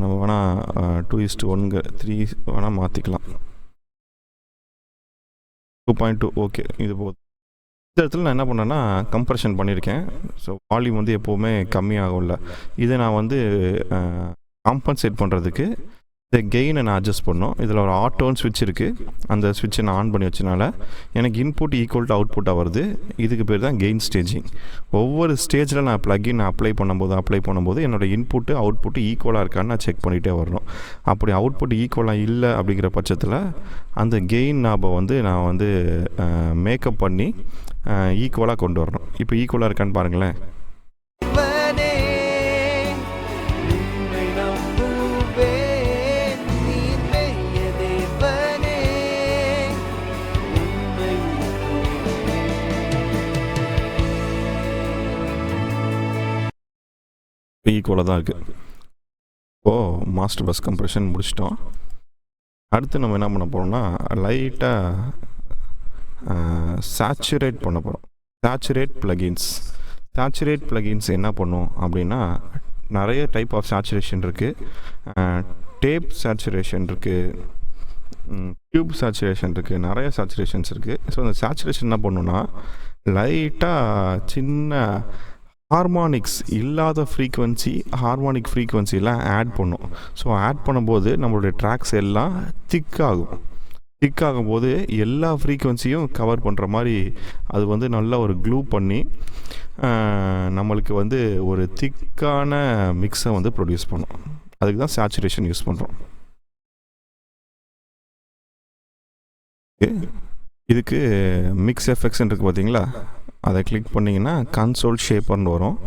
நம்ம வேணால் 2:1 3 வேணால் மாற்றிக்கலாம். 2.2 ஓகே, இது போதும். இந்த இடத்துல நான் என்ன பண்ணேன்னா கம்ப்ரெஷன் பண்ணியிருக்கேன். ஸோ வால்யூம் வந்து எப்போவுமே கம்மியாகும்ல. இதை நான் வந்து காம்பன்சேட் பண்ணுறதுக்கு இந்த கெயினை நான் அட்ஜஸ்ட் பண்ணோம். இதில் ஒரு ஆட்டோன்னு ஸ்விட்ச் இருக்குது. அந்த ஸ்விட்சை நான் ஆன் பண்ணி வச்சனால எனக்கு இன்புட் ஈக்குவல் டு அவுட்புட்டாக வருது. இதுக்கு பேர் தான் கெயின் ஸ்டேஜிங். ஒவ்வொரு ஸ்டேஜில் நான் ப்ளக்கின் அப்ளை பண்ணும்போது என்னோடய இன்புட்டு அவுட்புட்டு ஈக்குவலாக இருக்கான்னு நான் செக் பண்ணிகிட்டே வரணும். அப்படி அவுட்புட் ஈக்குவலாக இல்லை அப்படிங்கிற பட்சத்தில் அந்த கெயின் நாபை வந்து நான் வந்து மேக்கப் பண்ணி ஈக்குவலாக கொண்டு வரணும். இப்போ ஈக்குவலாக இருக்கான்னு பாருங்களேன். தேவனே, உம்மை நம்புவேன். நீர் பெரிய தேவனே, உம்மை ஈக்குவலாக தான் இருக்குது. இப்போது மாஸ்டர் பஸ் கம்ப்ரெஷன் முடிச்சிட்டோம். அடுத்து நம்ம என்ன பண்ண போகிறோம்னா லைட்டாக சேச்சுரேட் பண்ண போகிறோம். சேச்சுரேட் ப்ளகின்ஸ் என்ன பண்ணும் அப்படின்னா நிறைய டைப் ஆஃப் சேச்சுரேஷன் இருக்குது. டேப் சேச்சுரேஷன் இருக்குது, டியூப் சேச்சுரேஷன் இருக்குது, நிறைய சேச்சுரேஷன்ஸ் இருக்குது. ஸோ அந்த சேச்சுரேஷன் என்ன பண்ணுன்னா லைட்டாக சின்ன ஹார்மானிக்ஸ் இல்லாத ஹார்மானிக் ஃப்ரீக்வன்சிலாம் ஆட் பண்ணும். ஸோ ஆட் பண்ணும்போது நம்மளுடைய ட்ராக்ஸ் எல்லாம் திக்காகும் போது எல்லா ஃப்ரீக்வன்சியும் கவர் பண்ணுற மாதிரி அது வந்து நல்லா ஒரு க்ளூ பண்ணி நம்மளுக்கு வந்து ஒரு திக்கான மிக்ஸை வந்து ப்ரொடியூஸ் பண்ணும். அதுக்கு தான் சேச்சுரேஷன் யூஸ் பண்ணுறோம். இதுக்கு மிக்ஸ் எஃபெக்ட்ஸ்ன்னு இருக்குது பார்த்தீங்களா, அதை கிளிக் பண்ணிங்கன்னா கன்சோல் ஷேப்பர்னு வரும்.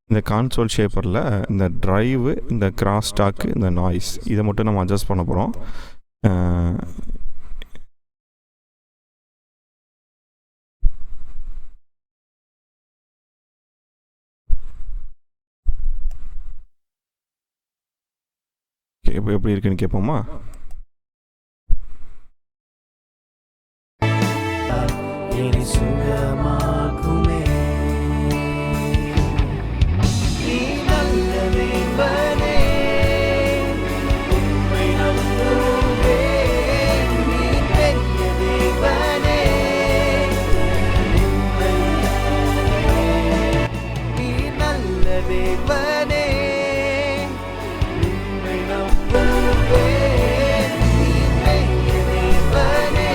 இந்த கன்சோல் ஷேப்பரில் இந்த ட்ரைவு, இந்த கிராஸ் டாக்கு, இந்த நாய்ஸ் இதை மட்டும் நம்ம அட்ஜஸ்ட் பண்ண போகிறோம். இப்போ எப்படி இருக்குன்னு கேட்போமா? என்னை சுகமாக்குமே. நீ நல்ல தேவனே, உம்மை நம்புவேன். நீ பெரிய தேவனே, உம்மை நீ நல்ல தேவனே, உம்மை நம்புவேன். நீ பெரிய தேவனே,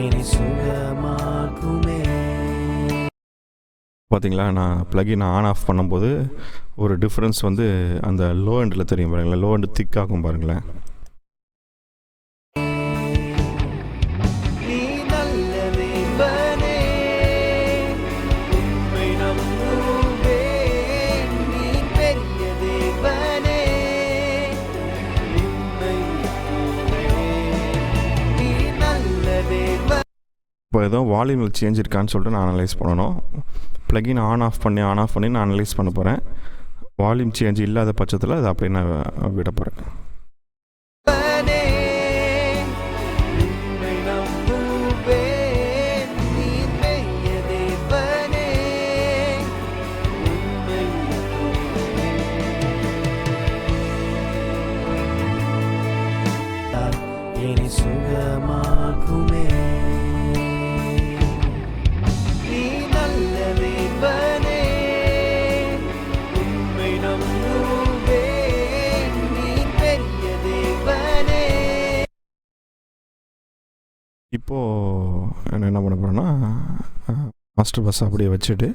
என்னை சுகமாக்குமே. பார்த்தீங்களா, நான் ப்ளகின் ஆன் ஆஃப் பண்ணும்போது ஒரு டிஃப்ரென்ஸ் வந்து அந்த லோ எண்டில் தெரியும் பாருங்களேன். லோ எண்டு திக்காகும் பாருங்களேன். நீ நல்ல தேவனே, உம்மை நம்புவேன். நீ பெரிய தேவனே, உம்மை நீ நல்ல தேவனே. இப்போ ஏதோ வால்யூமில் சேஞ்ச் இருக்கான்னு சொல்லிட்டு நான் அனலைஸ் பண்ணணும். ப்ளகின் ஆன் ஆஃப் பண்ணி நான் அனலைஸ் பண்ண போகிறேன். வால்யூம் சேஞ்ச் இல்லாத பட்சத்தில் அதை அப்படியே நான் விட போகிறேன். தேவனே, உம்மை நம்புவேன். நீ பெரிய தேவனே, உம்மை என்னை சுகமாக்குமே. நீ நல்ல தேவனே, உம்மை நம்புவேன். நீ பெரிய தேவனே. இப்போது என்ன பண்ண போகிறேன்னா மாஸ்டர் பஸ் அப்படியே வச்சுட்டு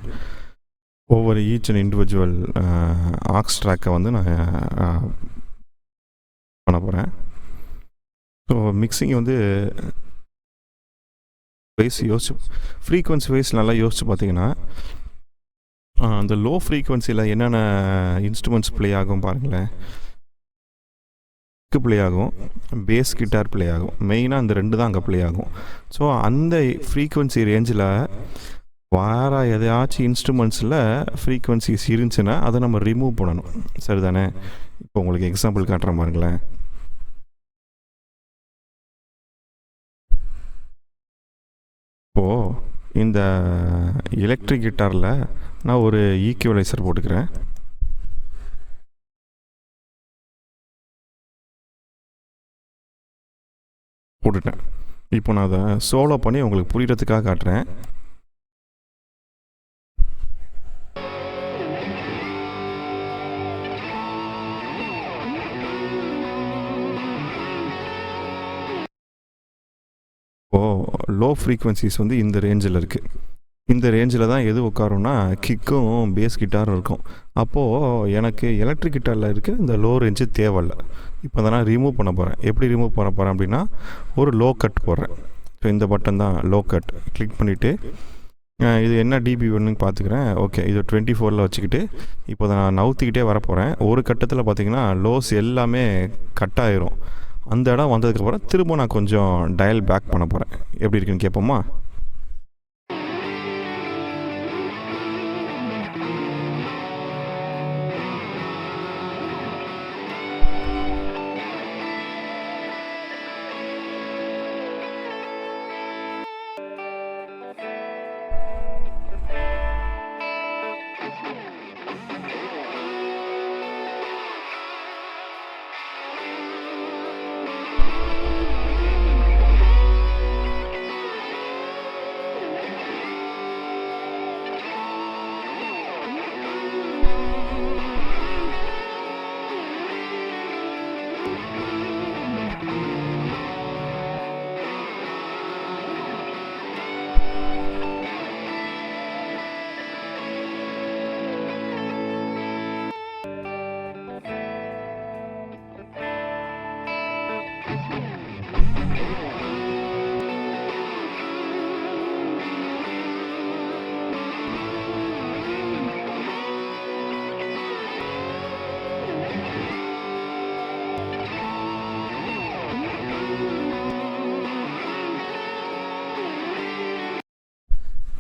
ஒவ்வொரு ஈச் அண்ட் இண்டிவிஜுவல் ஆக்ஸ் ட்ராக்கை வந்து நான் பண்ண போகிறேன். ஸோ மிக்சிங் வந்து ஃப்ரீக்வன்சி வைஸ் நல்லா யோசிச்சு பார்த்தீங்கன்னா அந்த லோ ஃப்ரீக்வன்சியில் என்னென்ன இன்ஸ்ட்ருமெண்ட்ஸ் ப்ளே ஆகும் பாருங்களேன். ப்ளே ஆகும், பேஸ் கிட்டார் ப்ளே ஆகும். மெயினாக அந்த ரெண்டு தான் அங்கே ப்ளே ஆகும். ஸோ அந்த ஃப்ரீக்வன்சி ரேஞ்சில் வேறு எதையாச்சும் இன்ஸ்ட்ருமெண்ட்ஸில் ஃப்ரீக்வன்சிஸ் இருந்துச்சுன்னா அதை நம்ம ரிமூவ் பண்ணணும். சரிதானே? இப்போ உங்களுக்கு எக்ஸாம்பிள் காட்டுற பாருங்களேன். இப்போது இந்த எலக்ட்ரிக் கிட்டாரில் நான் ஒரு ஈக்குவலைசர் போட்டுக்கிறேன். போட்டுட்டேன். இப்போ நான் அதை சோலோ பண்ணி உங்களுக்கு புரியறதுக்காக காட்டுறேன். இப்போது லோ ஃப்ரீக்வன்சிஸ் வந்து இந்த ரேஞ்சில் இருக்குது. இந்த ரேஞ்சில் தான் எது உட்காரும்னா கிக்கும் பேஸ் கிட்டாரும் இருக்கும். அப்போது எனக்கு எலக்ட்ரிக் கிட்டாரில் இருக்க இந்த லோ ரேஞ்சு தேவையில்லை. இப்போ அதை நான் ரிமூவ் பண்ண போகிறேன். எப்படி ரிமூவ் பண்ண போகிறேன் அப்படின்னா ஒரு லோ கட் போடுறேன். ஸோ இந்த பட்டன் தான் லோ கட். கிளிக் பண்ணிவிட்டு இது என்ன டிபி வேணும்னு பார்த்துக்கிறேன். ஓகே, இது 24 வச்சுக்கிட்டு இப்போ அதை நான் நவுத்திக்கிட்டே வரப்போகிறேன். ஒரு கட்டத்தில் பார்த்திங்கன்னா லோஸ் எல்லாமே கட் ஆயிரும். அந்த இடம் வந்ததுக்கப்புறம் திரும்ப நான் கொஞ்சம் டயல் பேக் பண்ண போகிறேன். எப்படி இருக்குன்னு கேட்போமா?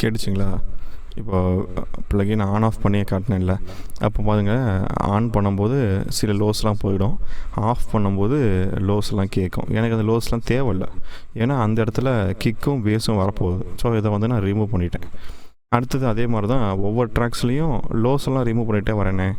கேட்டுச்சிங்களா? இப்போ ப்ளகின் ஆன் ஆஃப் பண்ணியே காட்டினேன்ல, அப்போ பாருங்க, ஆன் பண்ணும்போது சில லோஸ்லாம் போயிடும், ஆஃப் பண்ணும்போது லோஸ்லாம் கேட்கும். எனக்கு அந்த லோஸ்லாம் தேவையில்லை, ஏன்னா அந்த இடத்துல கிக்கும் பேஸும் வரப்போகுது. ஸோ இதை வந்து நான் ரிமூவ் பண்ணிட்டேன். அடுத்தது அதே மாதிரி தான் ஒவ்வொரு ட்ராக்ஸ்லேயும் லோஸ் எல்லாம் ரிமூவ் பண்ணிகிட்டே வரேனே.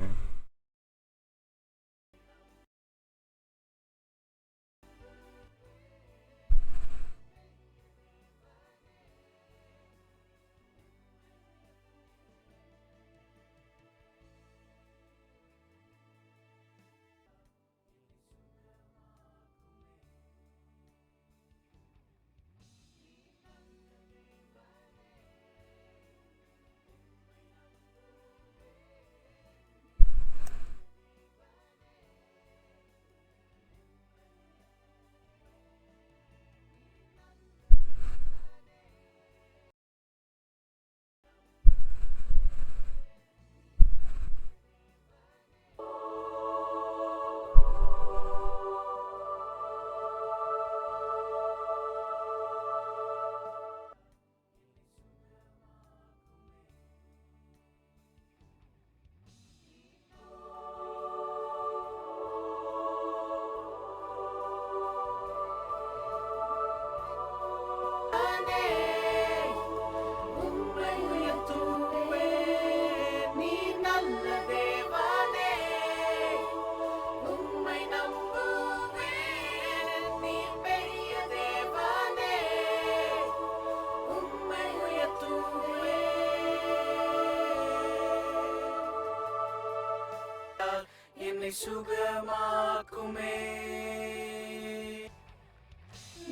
என்னை சுகமாக்குமே.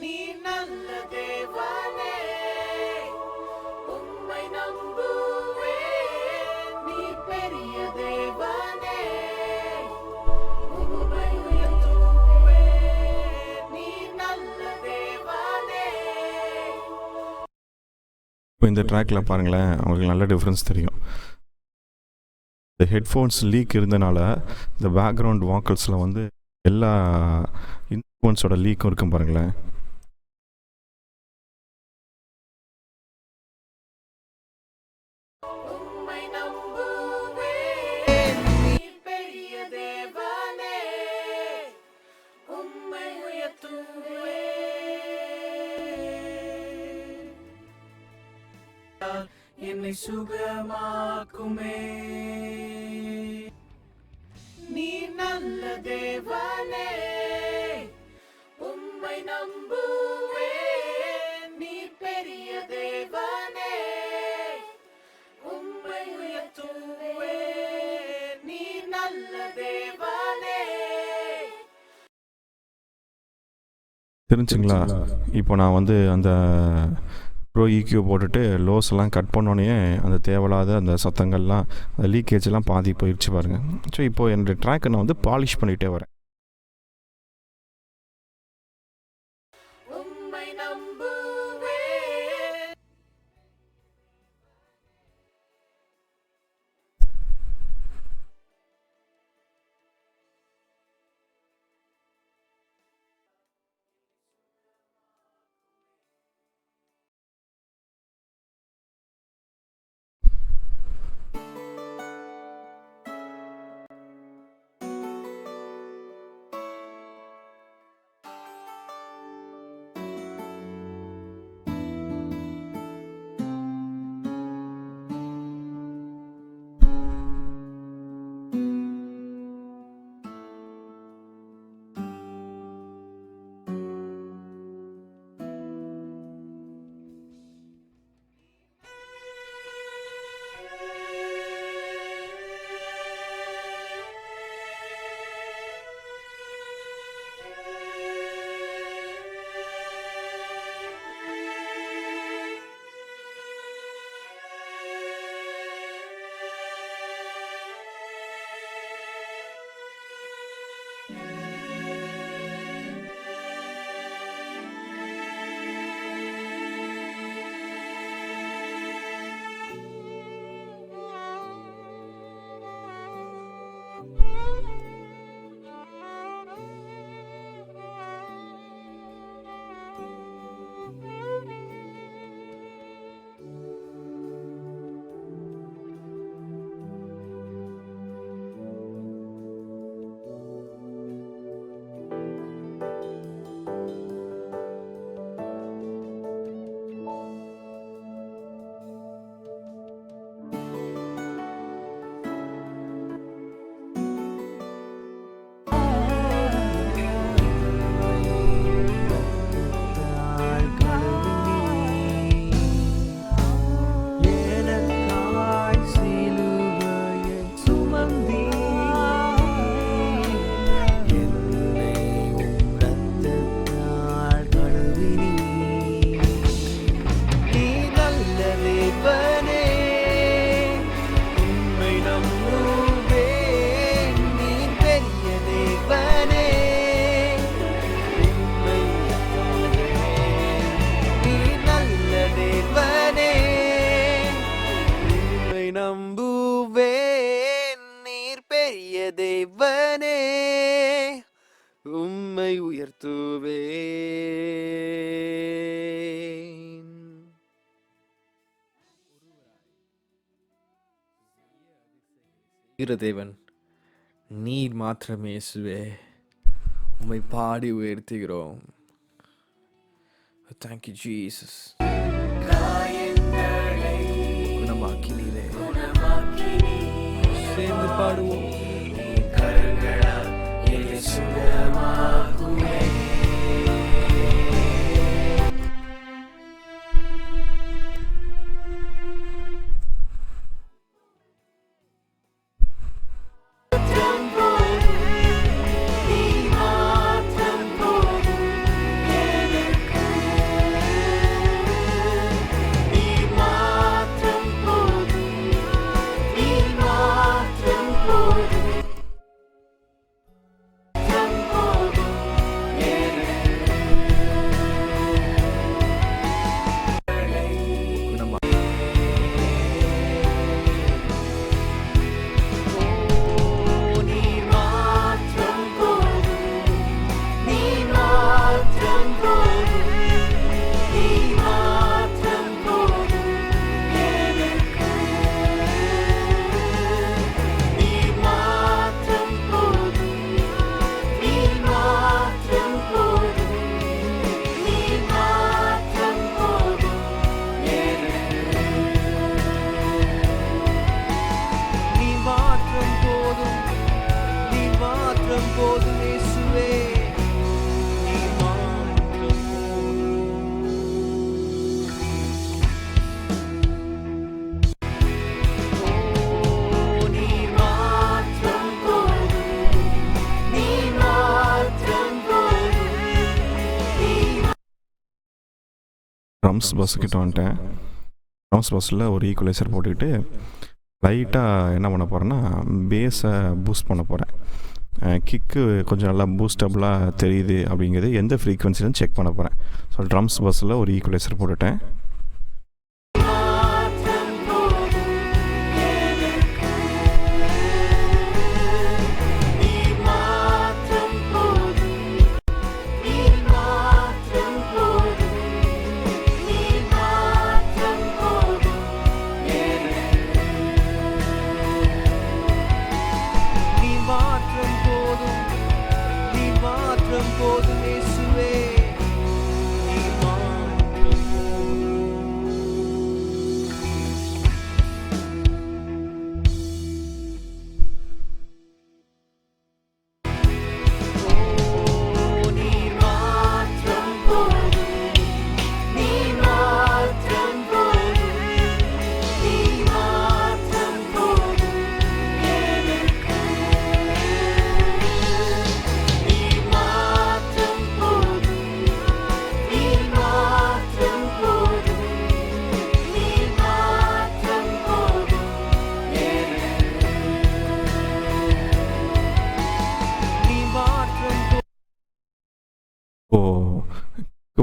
நீ நல்ல தேவனே, உம்மை நம்புவேன். நீ பெரிய தேவனே, உம்மை உயர்த்துவேன். நீ நல்ல தேவனே. இப்போ இந்த ட்ராக்கில் பாருங்களேன், அவங்களுக்கு நல்ல டிஃப்ரென்ஸ் தெரியும். இந்த ஹெட்ஃபோன்ஸ் லீக் இருந்தனால இந்த பேக்ரவுண்ட் வாக்கல்ஸில் வந்து எல்லா இன்ஸ்ட்ருமெண்ட்ஸோட லீக்கும் இருக்கும் பாருங்களேன். உம்மை நம்புவேன். நீ பெரிய தேவனே, உம்மை உயர்த்துவேன். என்னை சுகமாக்குமே. நீ நல்ல தேவனே, உம்மை நம்புவேன். நீ பெரிய தேவனே, உம்மை உயர்த்துவேன். நீ நல்ல தேவனே. தெரிஞ்சுங்களா? இப்போ நான் வந்து அந்த ப்ரோ EQ போட்டுட்டு லோஸ் எல்லாம் கட் பண்ணோன்னே அந்த தேவையில்லாத அந்த சத்தங்கள்லாம் அந்த லீக்கேஜெல்லாம் பாதி போயிடுச்சு பாருங்கள். ஸோ இப்போது என்னுடைய ட்ராக்கை நான் வந்து பாலிஷ் பண்ணிகிட்டே வரேன். உம்மை நம்புவேன். நம்புவேன். நீர் பெரிய தேவனே, உம்மை உயர்த்துவேன். தேவன் நீர் மாத்திரமே இயேசுவே, உம்மை பாடி உயர்த்துகிறோம். Thank you Jesus. காயங்களை குணமாக்கினீரே. குணமாக்கினீர். சேர்ந்து பாடுவோம். கரங்களால் என்னை சுகமாக்குமே. போதும் ட்ரம்ஸ் பஸ்ஸுக்கிட்ட வந்துட்டேன். ட்ரம்ஸ் பஸ்ஸில் ஒரு ஈக்குவலைசர் போட்டுக்கிட்டு லைட்டாக என்ன பண்ண போகிறேன்னா பேஸை பூஸ்ட் பண்ண போகிறேன். கிக்கு கொஞ்சம் நல்லா பூஸ்டபுளாக தெரியுது அப்படிங்கிறது எந்த ஃப்ரீக்வன்சிலும் செக் பண்ண போகிறேன். ஸோ ட்ரம்ஸ் பஸ்ஸில் ஒரு ஈக்குவலைசர் போட்டுட்டேன்.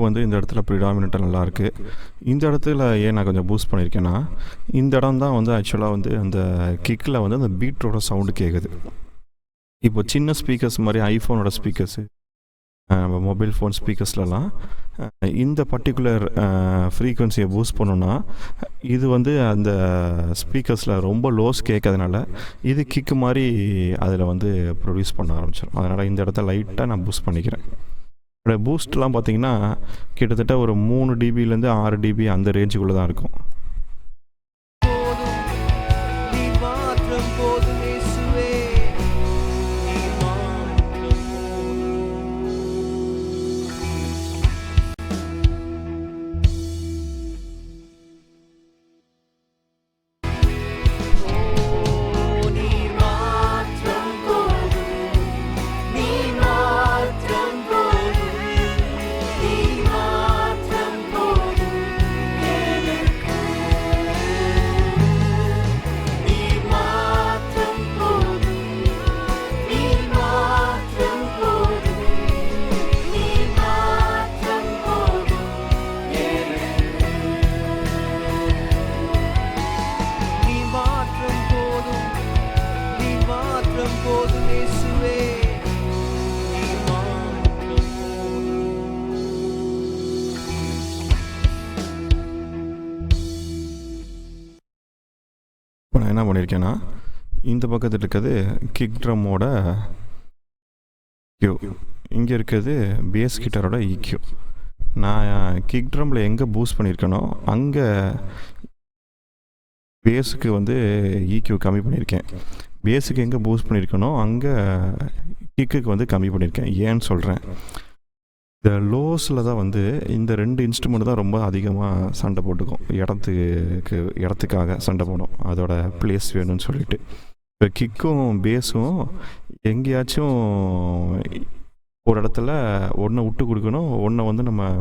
வந்து இந்த இடத்துல ப்ரிடாமினண்ட்டாக நல்லாயிருக்கு. இந்த இடத்துல ஏன் நான் கொஞ்சம் பூஸ்ட் பண்ணியிருக்கேன்னா, இந்த இடம் தான் வந்து ஆக்சுவலாக வந்து அந்த கிக்கில் வந்து அந்த பீட்டோட சவுண்டு கேட்குது. இப்போ சின்ன ஸ்பீக்கர்ஸ் மாதிரி ஐஃபோனோட ஸ்பீக்கர்ஸு, நம்ம மொபைல் ஃபோன் ஸ்பீக்கர்ஸ்லலாம் இந்த பர்டிகுலர் ஃப்ரீக்வன்சியை பூஸ்ட் பண்ணோன்னா இது வந்து அந்த ஸ்பீக்கர்ஸில் ரொம்ப லோஸ் கேட்கறதுனால இது கிக்கு மாதிரி அதில் வந்து ப்ரொடியூஸ் பண்ண ஆரம்பிச்சிடும். அதனால் இந்த இடத்த லைட்டாக நான் பூஸ்ட் பண்ணிக்கிறேன். பூஸ்ட்லாம் பார்த்தீங்கன்னா கிட்டத்தட்ட ஒரு 3 dBலேருந்து 6 dB அந்த ரேஞ்சுக்குள்ளே தான் இருக்கும். இப்போ நான் என்ன பண்ணியிருக்கேன்னா, இந்த பக்கத்தில் இருக்கிறது கிக் ட்ரம்மோட கியூ, இங்கே இருக்கிறது பேஸ் கிட்டாரோட இக்யூ. நான் கிக் ட்ரம்மில் எங்கே பூஸ்ட் பண்ணியிருக்கேனோ அங்கே பேஸுக்கு வந்து இக்யூ கம்மி பண்ணியிருக்கேன். பேஸுக்கு எங்கே பூஸ்ட் பண்ணியிருக்கேனோ அங்கே கிக்குக்கு வந்து கம்மி பண்ணியிருக்கேன். ஏன்னு சொல்கிறேன், இந்த லோஸில் தான் வந்து இந்த 2 இன்ஸ்ட்ருமெண்ட் தான் ரொம்ப அதிகமாக சண்டை போட்டுக்கும். இடத்துக்காக சண்டை போடும், அதோட பிளேஸ் வேணும்னு சொல்லிட்டு. இப்போ கிக்கும் பேஸும் எங்கேயாச்சும் ஒரு இடத்துல ஒன்றை விட்டு கொடுக்கணும், ஒன்றை வந்து நம்ம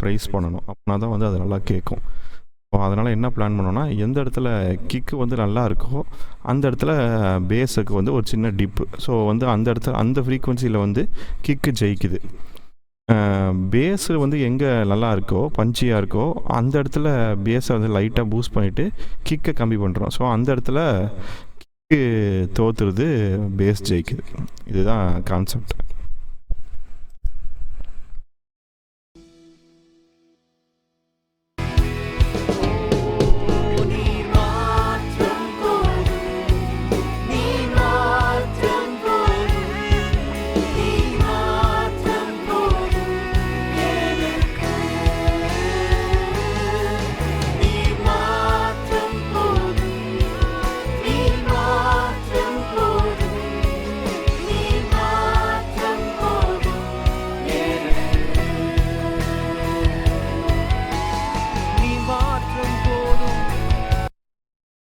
ப்ரைஸ் பண்ணணும். அப்படின்னா தான் வந்து அது நல்லா கேட்கும். ஸோ அதனால் என்ன பிளான் பண்ணோன்னா, எந்த இடத்துல கிக்கு வந்து நல்லா இருக்கோ அந்த இடத்துல பேஸுக்கு வந்து ஒரு சின்ன டிப்பு. ஸோ வந்து அந்த இடத்துல அந்த ஃப்ரீக்குவென்சியில் வந்து கிக்கு ஜெயிக்குது. பேஸு வந்து எங்கே நல்லா இருக்கோ பஞ்சியாக இருக்கோ அந்த இடத்துல பேஸை வந்து லைட்டாக பூஸ்ட் பண்ணிவிட்டு கிக்கை கம்மி பண்ணுறோம். ஸோ அந்த இடத்துல கிக்கு தோற்றுறது, பேஸ் ஜெயிக்குது. இதுதான் கான்செப்ட்.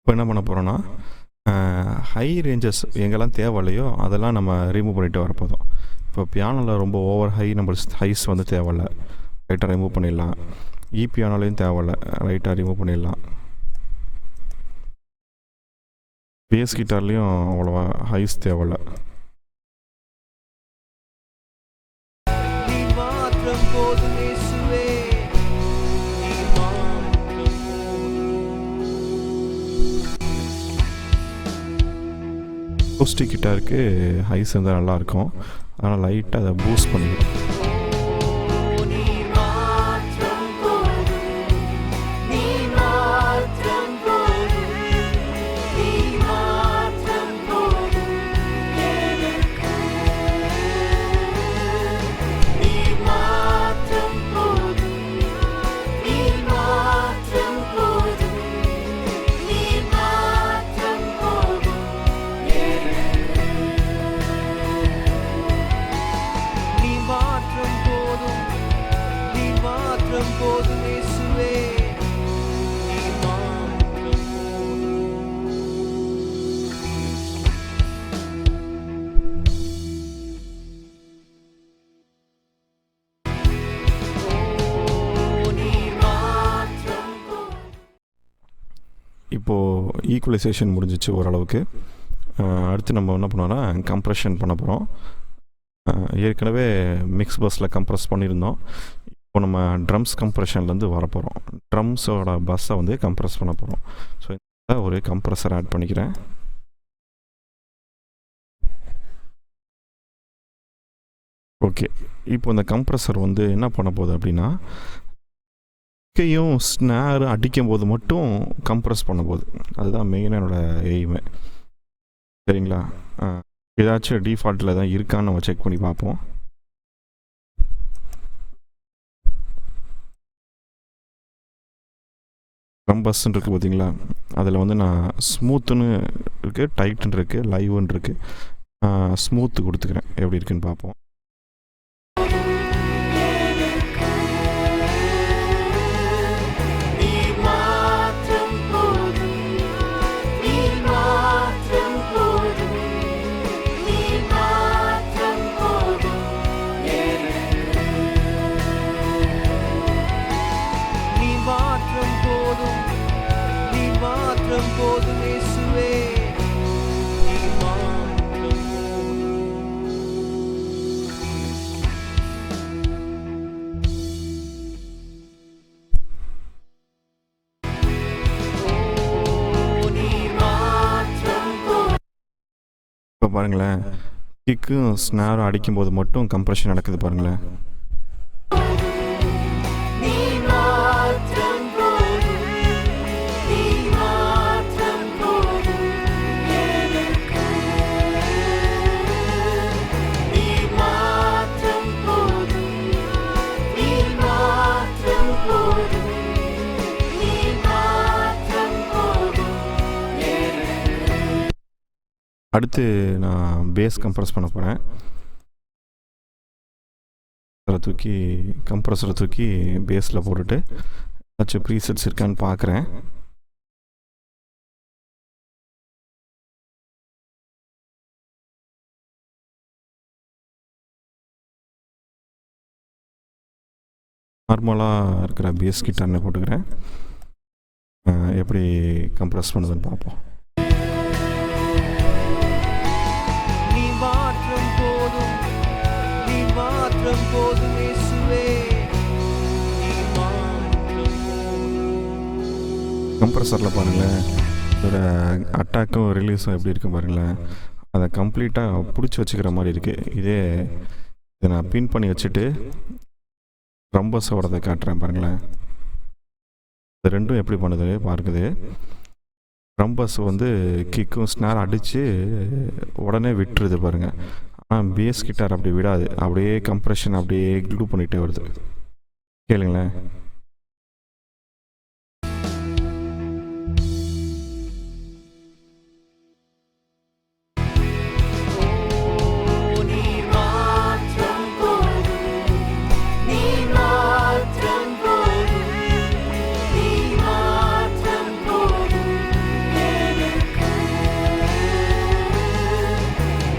இப்போ என்ன பண்ண போகிறோன்னா, ஹை ரேஞ்சஸ் எங்கெல்லாம் தேவையில்லையோ அதெல்லாம் நம்ம ரிமூவ் பண்ணிட்டு வரப்போதும். இப்போ பியானோவில் ரொம்ப ஓவர் ஹை நம்ம ஹைஸ் வந்து தேவையில்லை. லைட்டாக ரிமூவ் பண்ணிடலாம். இபி ஆனாலையும் தேவையில்ல, லைட்டாக ரிமூவ் பண்ணிடலாம். பேஸ் கிட்டார்லேயும் அவ்வளோவா ஹைஸ் தேவையில்ல. நீ மாற்றம் போதும் இயேசுவே, நீ மாற்றம் அக்கோஸ்டிக் கிட்டாருக்கு ஹைஸ் இருந்தால் நல்லாயிருக்கும். அதனால் லைட்டாக அதை பூஸ்ட் பண்ணிக்கிறேன். நீ மாற்றம் போதும், நீ மாற்றம் போதும், நீ மாற்றம் போதும் எனக்கு. நீ மாற்றம் போதும், நீ மாற்றம் போதும், நீ மாற்றம் போதும் எனக்கு. நீ மாற்றம் போதும், நீ மாற்றம் போதும் இயேசுவே, நீ மாற்றம் போதும். நீ மாற்றம் போதும். இப்போது ஈக்குவலைசேஷன் முடிஞ்சிச்சு ஓரளவுக்கு. அடுத்து நம்ம என்ன பண்ணோன்னா கம்ப்ரெஷன் பண்ண போகிறோம். ஏற்கனவே மிக்ஸ் பஸ்ஸில் கம்ப்ரெஸ் பண்ணியிருந்தோம். இப்போ நம்ம ட்ரம்ஸ் கம்ப்ரெஷன்லேருந்து வரப்போகிறோம். ட்ரம்ஸோட பஸ்ஸை வந்து கம்ப்ரெஸ் பண்ண போகிறோம். ஸோ இந்த ஒரு கம்ப்ரெஸர் ஆட் பண்ணிக்கிறேன். ஓகே, இப்போ இந்த கம்ப்ரெஸர் வந்து என்ன பண்ண போகுது அப்படின்னா, கையும் ஸ்னார் அடிக்கும் போது மட்டும் கம்ப்ரெஸ் பண்ண போகுது. அதுதான் மெயினாக என்னோடய எய்மே. சரிங்களா? ஏதாச்சும் டிஃபால்ட்டில் தான் இருக்கான்னு நம்ம செக் பண்ணி பார்ப்போம். ட்ரம் பஸ்ன்னு இருக்குது பார்த்தீங்களா? அதில் வந்து நான் ஸ்மூத்துன்னு இருக்குது, டைட்டுன்னு இருக்குது, லைவுன்னு இருக்குது. ஸ்மூத்து கொடுத்துக்கிறேன். எப்படி இருக்குன்னு பார்ப்போம். நீ மாற்றம் போதும், நீ மாற்றம் போதும், நீ மாற்றம் போதும் எனக்கு. நீ மாற்றம் போதும், நீ மாற்றம் போதும் இயேசுவே, நீ மாற்றம் போதும். நீ மாற்றம் போதும். இப்போ பாருங்களேன், கிக்கும் ஸ்னாரும் அடிக்கும்போது மட்டும் கம்ப்ரெஷன் நடக்குது பாருங்களேன். நீ மாற்றம் போதும், நீ மாற்றம் போதும் எனக்கு. நீ மாற்றம் போதும், நீ மாற்றம் போதும், நீ மாற்றம் போதும் எனக்கு. அடுத்து நான் பேஸ் கம்ப்ரெஸ் பண்ண போகிறேன். கம்ப்ரெஸரை தூக்கி பேஸில் போட்டுட்டு ஏதாச்சும் ப்ரீசெட்ஸ் இருக்கான்னு பார்க்குறேன். நார்மலாக இருக்கிற பேஸ் கிட்டார்னு போட்டுக்கிறேன். எப்படி கம்ப்ரெஸ் பண்ணுதுன்னு பார்ப்போம். நீ மாற்றம் போதும், நீ மாற்றம் போதும் இயேசுவே, நீ மாற்றம் போதும். கம்ப்ரெஸரில் பாருங்களேன், இதோட அட்டாக்கும் ரிலீஸும் எப்படி இருக்குது பாருங்களேன். அதை கம்ப்ளீட்டாக பிடிச்சி வச்சுக்கிற மாதிரி இருக்குது. இதை நான் பின் பண்ணி வச்சுட்டு ரம்பஸோடதை காட்டுறேன் பாருங்களேன். இது ரெண்டும் எப்படி பண்ணுது பார்க்குது. ரம்பஸ் வந்து கிக்கும் ஸ்னார் அடித்து உடனே விட்டுருது பாருங்கள். ஆனால் பேஸ் கிட்டார் அப்படி விடாது, அப்படியே கம்ப்ரெஷன் அப்படியே க்ளூ பண்ணிகிட்டே வருது. கேளுங்களேன். நீ மாற்றம் போதும், நீ மாற்றம் போதும், நீ மாற்றம் போதும் எனக்கு.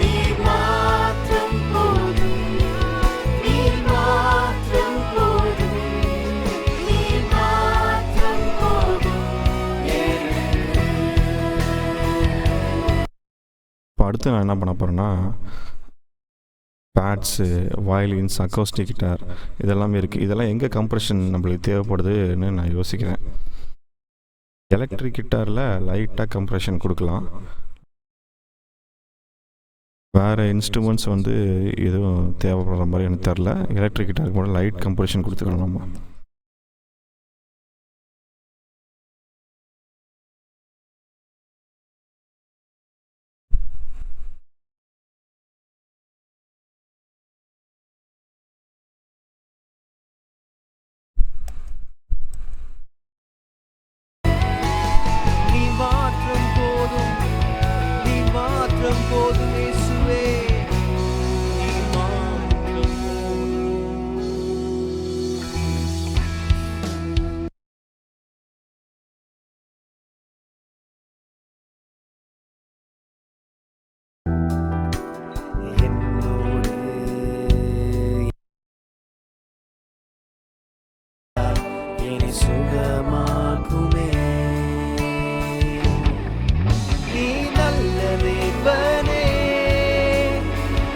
நீ மாற்றம் போதும், நீ மாற்றம் போதும், அடுத்து நான் என்ன பண்ண போகிறேன்னா பேட்ஸு, வயலின்ஸ், அக்கோஸ்டிக் கிட்டார் இதெல்லாமே இருக்குது. இதெல்லாம் எங்கே கம்ப்ரெஷன் நம்மளுக்கு தேவைப்படுதுன்னு நான் யோசிக்கிறேன். எலக்ட்ரிக் கிட்டாரில் லைட்டாக கம்ப்ரெஷன் கொடுக்கலாம். வேறு இன்ஸ்ட்ருமெண்ட்ஸ் வந்து எதுவும் தேவைப்படுற மாதிரி எனக்கு தெரில. எலக்ட்ரிக் கிட்டாருக்கு கூட லைட் கம்ப்ரெஷன் கொடுத்துக்கலாம் நம்ம. நீ மாற்றம் போதும், நீ மாற்றம் போதும் இயேசுவே, நீ மாற்றம் போதும். என்னோடு என்னை சுகமாக்குமே. நீ நல்ல தேவனே,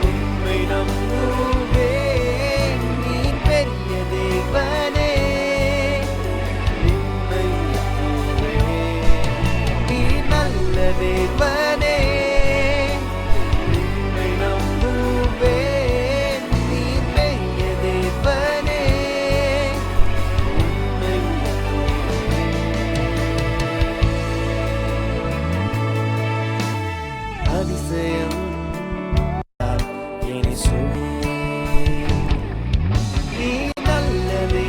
உம்மை நம்புவேன். நீ பெரிய தேவனே, உம்மை நம்புவேன். நீ நல்ல தேவனே, உம்மை நம்புவேன். நீ பெரிய தேவனே, உம்மை நம்புவேன். அதிசயம் என்னை சுமி. நீ நல்லதே.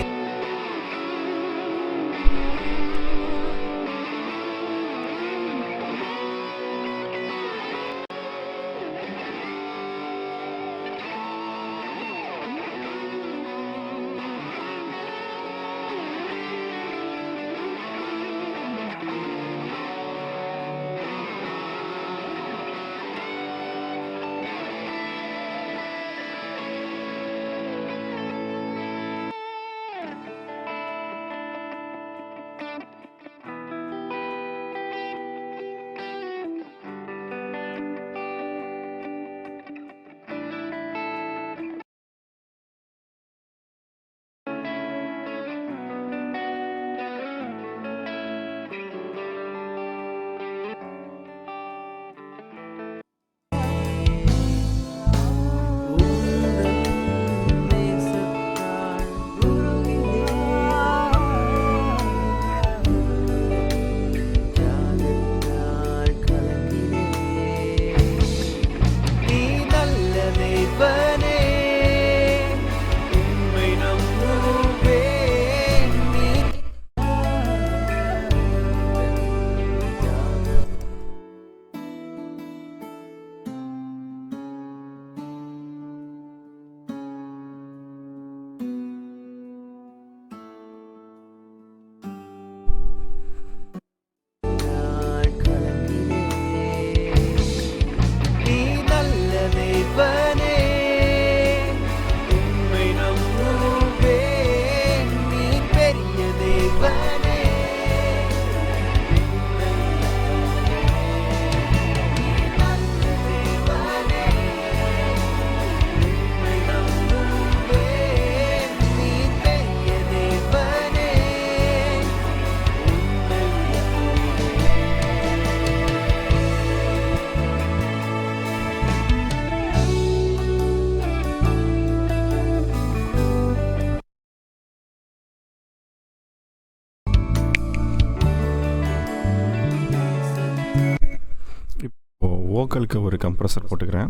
வோக்கலுக்கு ஒரு கம்ப்ரஸர் போட்டுக்கிறேன்.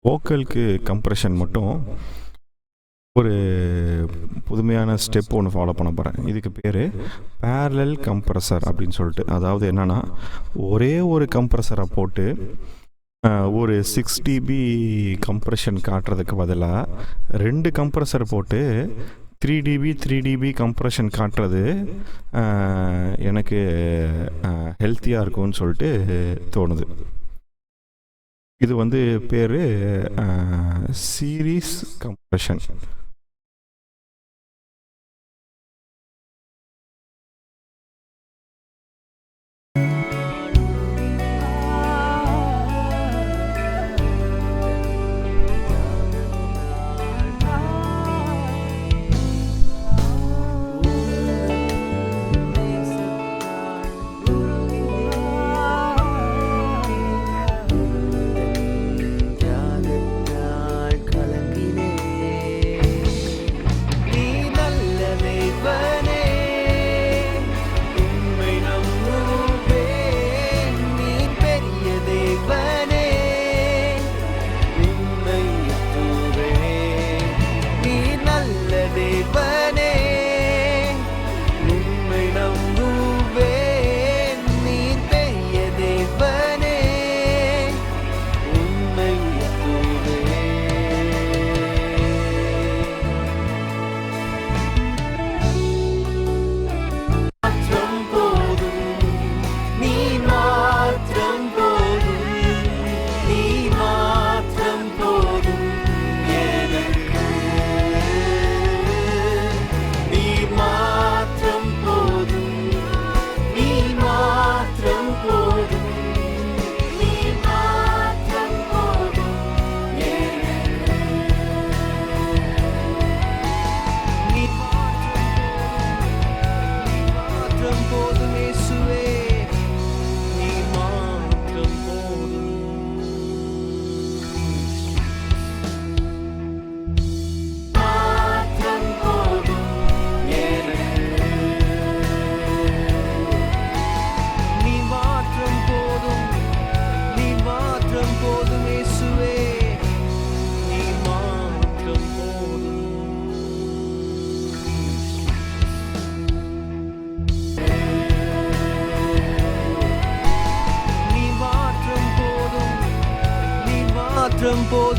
வோக்கலுக்கு கம்ப்ரெஷன் மட்டும் ஒரு புதுமையான ஸ்டெப் ஒன்று ஃபாலோ பண்ண போகிறேன். இதுக்கு பேர் பேரலல் கம்ப்ரஸர் அப்படின்னு சொல்லிட்டு. அதாவது என்னென்னா, ஒரே ஒரு கம்ப்ரஸரை போட்டு ஒரு 6 dB கம்ப்ரெஷன் காட்டுறதுக்கு பதிலாக 2 கம்ப்ரஸர் போட்டு 3 dB கம்ப்ரெஷன் காட்டுறது எனக்கு ஹெல்த்தியாக இருக்கும்னு சொல்லிட்டு தோணுது. இது வந்து பேர் சீரீஸ் கம்ப்ரெஷன்.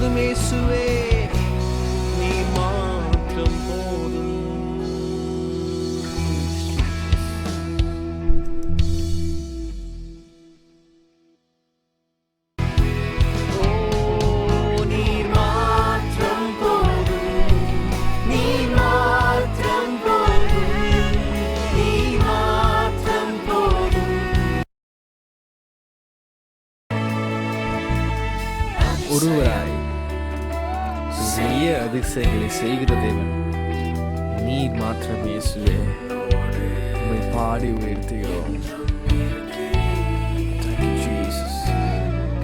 போதும் இயேசுவே நீர் மாத்திரம் போதும் ஓ நீர் மாத்திரம் போதும் நீர் மாத்திரம் போதும் நீர் மாத்திரம் போதும் ஒருவராய் பெரிய அதிசயங்களை செய்கிற தேவன் நீர் மாத்திரம் இயேசுவே உம்மை பாடி உயர்த்துகிறோம். Thank you, Jesus.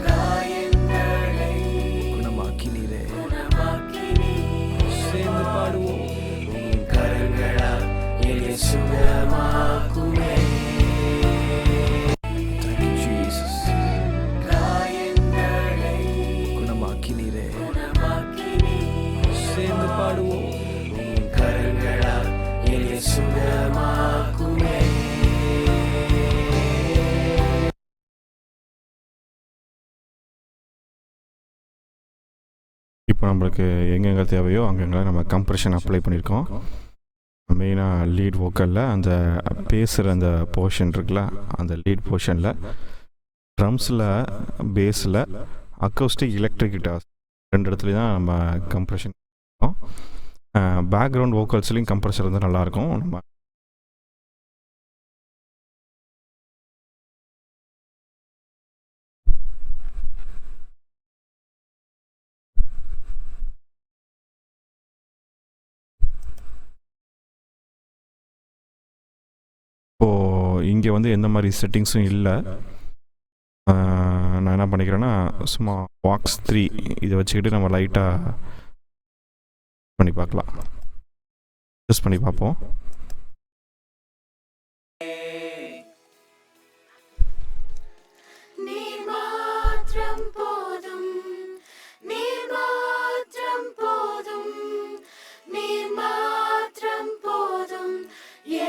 காயங்களை குணமாக்கினீரே. குணமாக்கினீர். சேர்ந்து பாடுவோம். உம் கரங்களால் என்னை சுகமாக்குமே. Thank you, Jesus. காயங்களை குணமாக்கினீரே. குணமாக்கினீர். சேர்ந்து பாடுவோம். உம் கரங்களால் என்னை சுகமாக்குமே. இப்போ நம்மளுக்கு எங்கெங்கே தேவையோ அங்கங்கே நம்ம கம்ப்ரெஷன் அப்ளை பண்ணியிருக்கோம். மெயினாக லீட் வோக்கலில் அந்த பேசுகிற அந்த போர்ஷன் இருக்குல்ல, அந்த லீட் போர்ஷனில், ட்ரம்ஸில், பேஸில், அக்கௌஸ்டிக், எலக்ட்ரிக் கிட்டார்ஸ் 2 இடத்துலையும் தான் நம்ம கம்ப்ரெஷன். பேக்ரவுண்ட் வோக்கல்ஸ்லையும் கம்ப்ரெஷர் வந்து நல்லாயிருக்கும். நம்ம இப்போது இங்கே வந்து எந்த மாதிரி செட்டிங்ஸும் இல்லை. நான் என்ன பண்ணிக்கிறேன்னா சும்மா வாக்ஸ் 3 இதை வச்சுக்கிட்டு நம்ம லைட்டாக பண்ணி பார்க்கலாம். யூஸ் பண்ணி பார்ப்போம். நீர் மாத்திரம் போதும் நீர் மாத்திரம் போதும் நீர் மாத்திரம் போதும்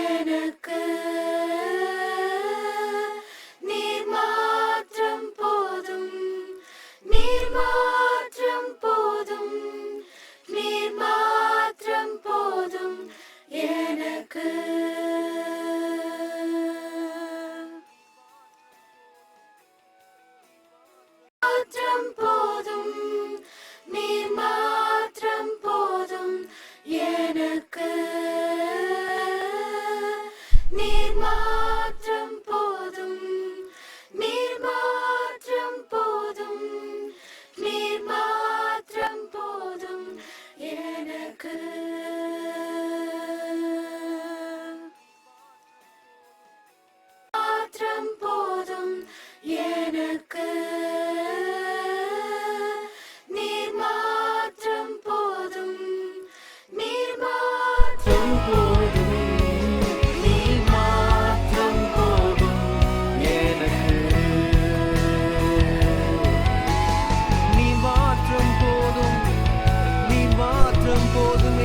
எனக்கு நீர் மாத்திரம் போதும் நீர் மாத்திரம் போதும் நீர் மாத்திரம் போதும் எனக்கு மாத்திரம் போதும் நீர் மாத்திரம் போதும் எனக்கு நீர் மாத்திரம் போதும் நீர் மாத்திரம் போதும் நீர் மாத்திரம் போதும் எனக்கு மாத்திரம் போதும் எனக்கு நீர் மாத்திரம் போதும் நீர் மாத்திரம் போதும் நீர் மாத்திரம் போதும் எனக்கு நீர் மாத்திரம் போதும் நீர் மாத்திரம் போதும்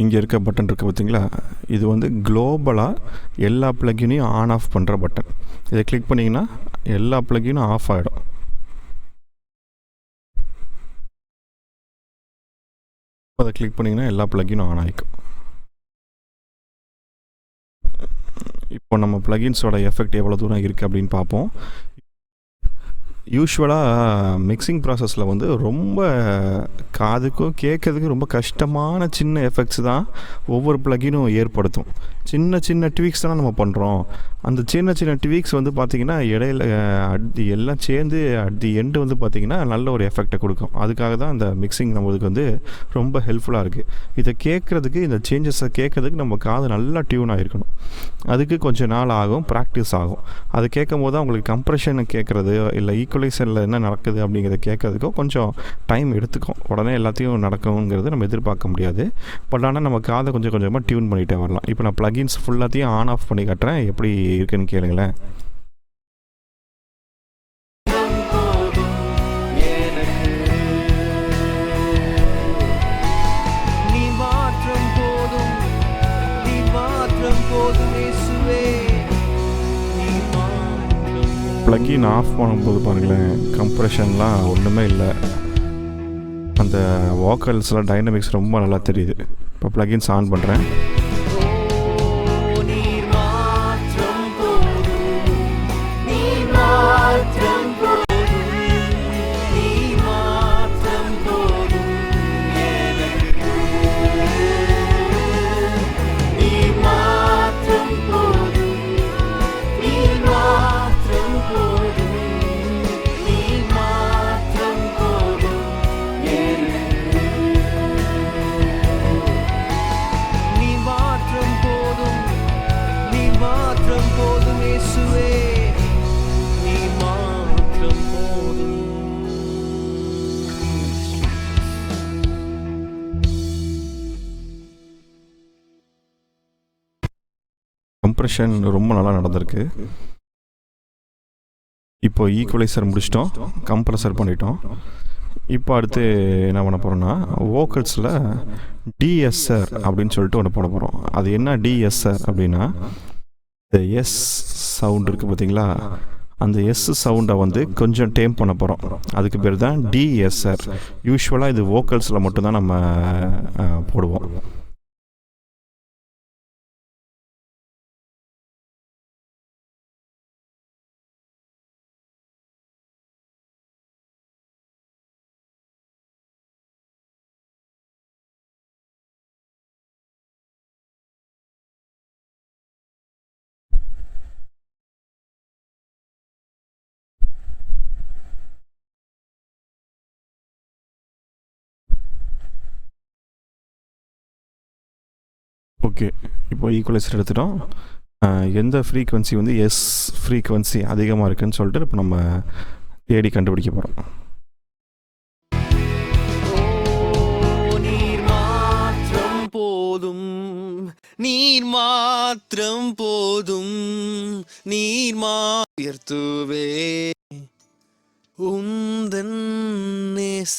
இங்கே இருக்க பட்டன் இருக்குது பார்த்தீங்களா, இது வந்து குளோபலாக எல்லா ப்ளக்கினையும் ஆன் ஆஃப் பண்ணுற பட்டன். இதை கிளிக் பண்ணிங்கன்னா எல்லா ப்ளக்கினும் ஆஃப் ஆகிடும். அதை கிளிக் பண்ணிங்கன்னா எல்லா ப்ளக்கினும் ஆன் ஆகிக்கும். இப்போ நம்ம ப்ளகின்ஸோட எஃபெக்ட் எவ்வளோ தூரம் இருக்குது அப்படின்னு பார்ப்போம். யூஸ்வலாக மிக்சிங் ப்ராசஸில் வந்து ரொம்ப காதுக்கும் கேட்கறதுக்கு ரொம்ப கஷ்டமான சின்ன எஃபெக்ட்ஸ் தான் ஒவ்வொரு ப்ளகினும் ஏற்படுத்தும். சின்ன சின்ன ட்வீக்ஸ் தானே நம்ம பண்ணுறோம். அந்த சின்ன சின்ன ட்வீக்ஸ் வந்து பார்த்திங்கன்னா இடையில எல்லாம் சேர்ந்து எண்டு வந்து பார்த்திங்கன்னா நல்ல ஒரு எஃபெக்டை கொடுக்கும். அதுக்காக தான் அந்த மிக்சிங் நம்மளுக்கு வந்து ரொம்ப ஹெல்ப்ஃபுல்லாக இருக்குது. இதை கேட்குறதுக்கு, இந்த சேஞ்சஸை கேட்குறதுக்கு நம்ம காது நல்லா டியூன் ஆகிருக்கணும். அதுக்கு கொஞ்சம் நாள் ஆகும், ப்ராக்டிஸ் ஆகும். அது கேட்கும் போது தான் உங்களுக்கு கம்ப்ரெஷனை கேட்குறது இல்லை ஈக்குவலைசரில் என்ன நடக்குது அப்படிங்கிறத கேட்குறதுக்கும் கொஞ்சம் டைம் எடுத்துக்கும். உடனே எல்லாத்தையும் நடக்குங்கிறது நம்ம எதிர்பார்க்க முடியாது. பட் ஆனால் நம்ம காதை கொஞ்சம் கொஞ்சமாக டியூன் பண்ணிகிட்டே வரலாம். இப்போ நான் ப்ளகின்ஸ் ஃபுல்லாத்தையும் ஆன் ஆஃப் பண்ணி காட்டுறேன், எப்படி இருக்குன்னு கேளுங்களேன். ப்ளக்கின் ஆஃப் பண்ணும்போது பாருங்களேன், கம்ப்ரெஷன்லாம் ஒன்றுமே இல்லை. அந்த வோக்கல்ஸ்லாம் டைனமிக்ஸ் ரொம்ப நல்லா தெரியுது. இப்போ ப்ளகின்ஸ் ஆன் பண்ணுறேன். கம்ப்ரெஷன் ரொம்ப நல்லா நடந்திருக்கு. இப்போ ஈக்குவலைசர் முடிச்சிட்டோம், கம்ப்ரஸர் பண்ணிட்டோம். இப்போ அடுத்து என்ன பண்ண போகிறோன்னா, வோக்கல்ஸில் டிஎஸ்ஆர் அப்படின்னு சொல்லிட்டு ஒன்று போட போகிறோம். அது என்ன டிஎஸ்ஆர் அப்படின்னா, இந்த எஸ் சவுண்ட் இருக்குது பார்த்தீங்களா, அந்த எஸ் சவுண்டை வந்து கொஞ்சம் டேம் பண்ண போகிறோம். அதுக்கு பேர் தான் டிஎஸ்ஆர். யூஸ்வலாக இது வோக்கல்ஸில் மட்டும்தான் நம்ம போடுவோம். ஓகே, இப்போ ஈக்குவலைசர் எடுத்துட்டோம். எந்த ஃப்ரீக்வன்சி வந்து எஸ் ஃப்ரீக்வன்சி அதிகமாக இருக்குதுன்னு சொல்லிட்டு இப்போ நம்ம தேடி கண்டுபிடிக்க போகிறோம். நீர் மாத்திரம் போதும், நீர் உயர்த்துவே உந்தன் நேச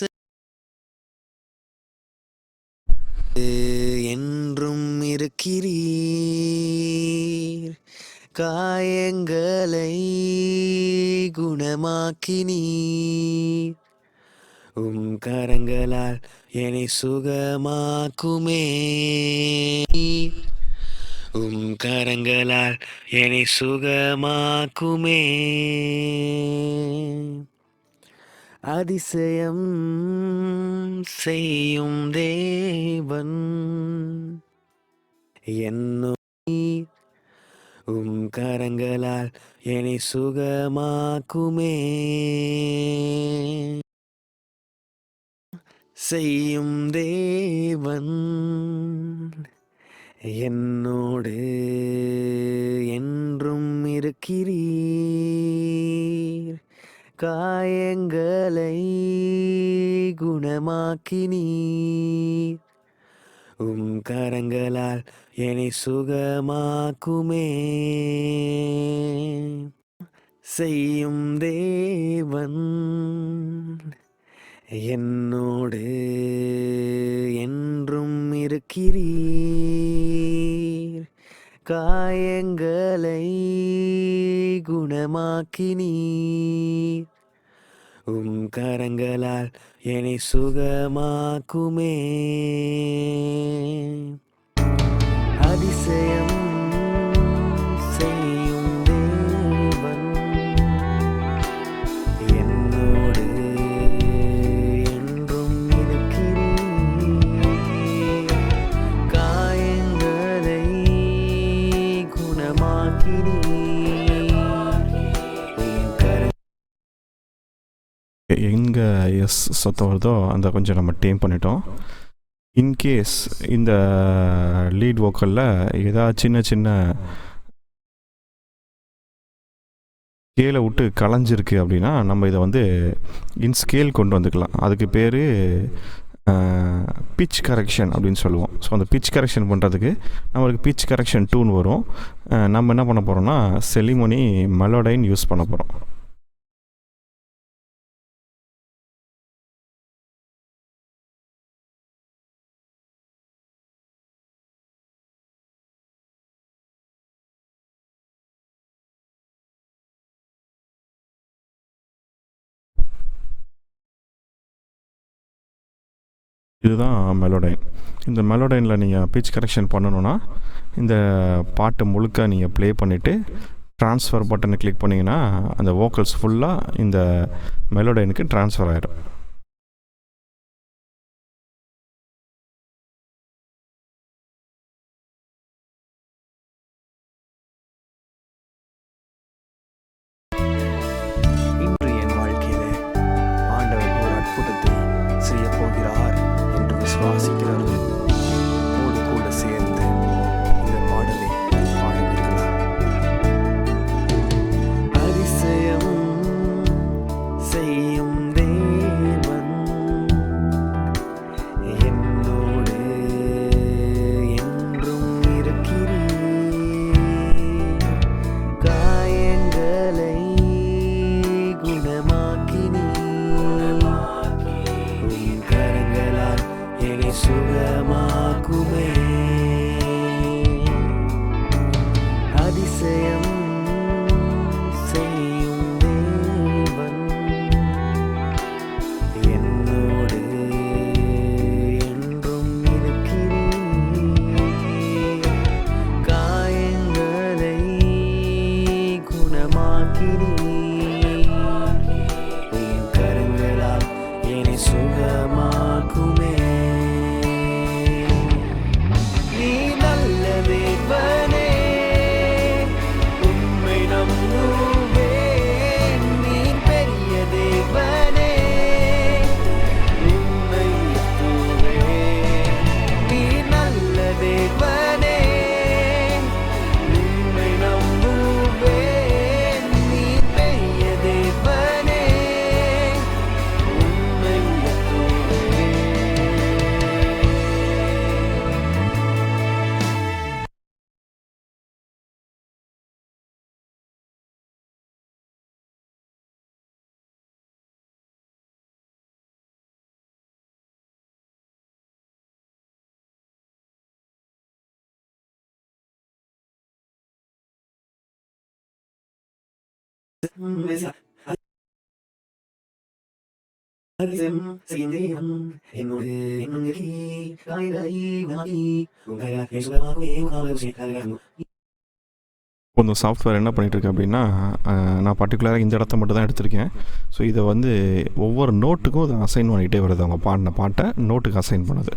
என்றும் இருக்கிறீர், காயங்களை குணமாக்கினீர், கரங்களால் என்னை சுகமாக்குமே, கரங்களால் என்னை சுகமாக்குமே, அதிசயம் செய்யும் தேவன் என்னை கரங்களால் என்னை சுகமாக்குமே, செய்யும் தேவன் என்னோடு என்றும் இருக்கிறீர், காயங்களை குணமாக்கினீர், கரங்களால் என்னை சுகமாக்குமே, செய்யும் தேவன் என்னோடு என்றும் இருக்கிறீர். காயங்களை குணமாக்கினீர். உம் கரங்களால் என்னை சுகமாக்குமே. அதிசயம் செய்யும் தேவன் என்னோடு என்றும் இருக்கிறீர். காயங்களை குணமாக்கினீர். உம் எங்கே எஸ் சத்தம் வருதோ அந்த கொஞ்சம் நம்ம டேம் பண்ணிட்டோம். இன்கேஸ் இந்த லீட் வோக்கலில் ஏதாவது சின்ன சின்ன ஸ்கேலை விட்டு கலைஞ்சிருக்கு அப்படின்னா நம்ம இதை வந்து இன்ஸ்கேல் கொண்டு வந்துக்கலாம். அதுக்கு பேர் பிச் கரெக்ஷன் அப்படின்னு சொல்லுவோம். ஸோ அந்த பிச் கரெக்ஷன் பண்ணுறதுக்கு நம்மளுக்கு பிச் கரெக்ஷன் டூன் வரும். நம்ம என்ன பண்ண போகிறோம்னா செலிமோனி மெலோடைன் யூஸ் பண்ண போகிறோம். இதுதான் மெலோடைன். இந்த மெலோடைனில் நீங்கள் பிச் கரெக்ஷன் பண்ணணுன்னா இந்த பாட்டு முழுக்க நீங்கள் ப்ளே பண்ணிவிட்டு ட்ரான்ஸ்ஃபர் பட்டனை கிளிக் பண்ணிங்கன்னா அந்த வோக்கல்ஸ் ஃபுல்லாக இந்த மெலோடைனுக்கு ட்ரான்ஸ்ஃபர் ஆகிடும். இன்று என் வாழ்க்கையிலே ஆண்டவர் ஒரு அற்புதத்தை செய்ய போகிறார் என்று விசுவாசிக்கிறவர்கள் என்னோடு கூட சேர்ந்து இந்த பாடலை பாடுவீர்களா? அதிசயம் செய்யும் தேவன் என்னோடு என்றும் இருக்கிறீர். காயங்களை குணமாக்கினீர். உம் கரங்களால் என்னை சுகமாக்குமே. அதிசயம் செய்யும் தேவன் என்னோடு என்றும் இருக்கிறீர். காயங்களை குணமாக்கினீர். உம் கரங்களால் என்னை சுகமாக்குமே. நீ நல்ல தேவனே, உம்மை நம்புவேன். நீ பெரிய தேவனே, உம்மை உயர்த்துவேன். நீ நல்ல தேவனே, உம்மை நம்புவேன். நீ பெரிய தேவனே, உம்மை உயர்த்துவேன். அதிசயம் செய்யும் தேவன் என்னோடு என்றும் இருக்கிறீர். காயங்களை குணமாக்கி உம் கரங்களால் என்னை சுகமாக்குமே. இந்த சாஃப்ட்வேர் என்ன பண்ணிகிட்ருக்கு அப்படின்னா நான் பர்டிகுலராக இந்த இடத்த மட்டும் தான் எடுத்திருக்கேன். ஸோ இதை வந்து ஒவ்வொரு நோட்டுக்கும் அதை அசைன் பண்ணிகிட்டே வருது. அவங்க பாடின பாட்டை நோட்டுக்கு அசைன் பண்ணுது.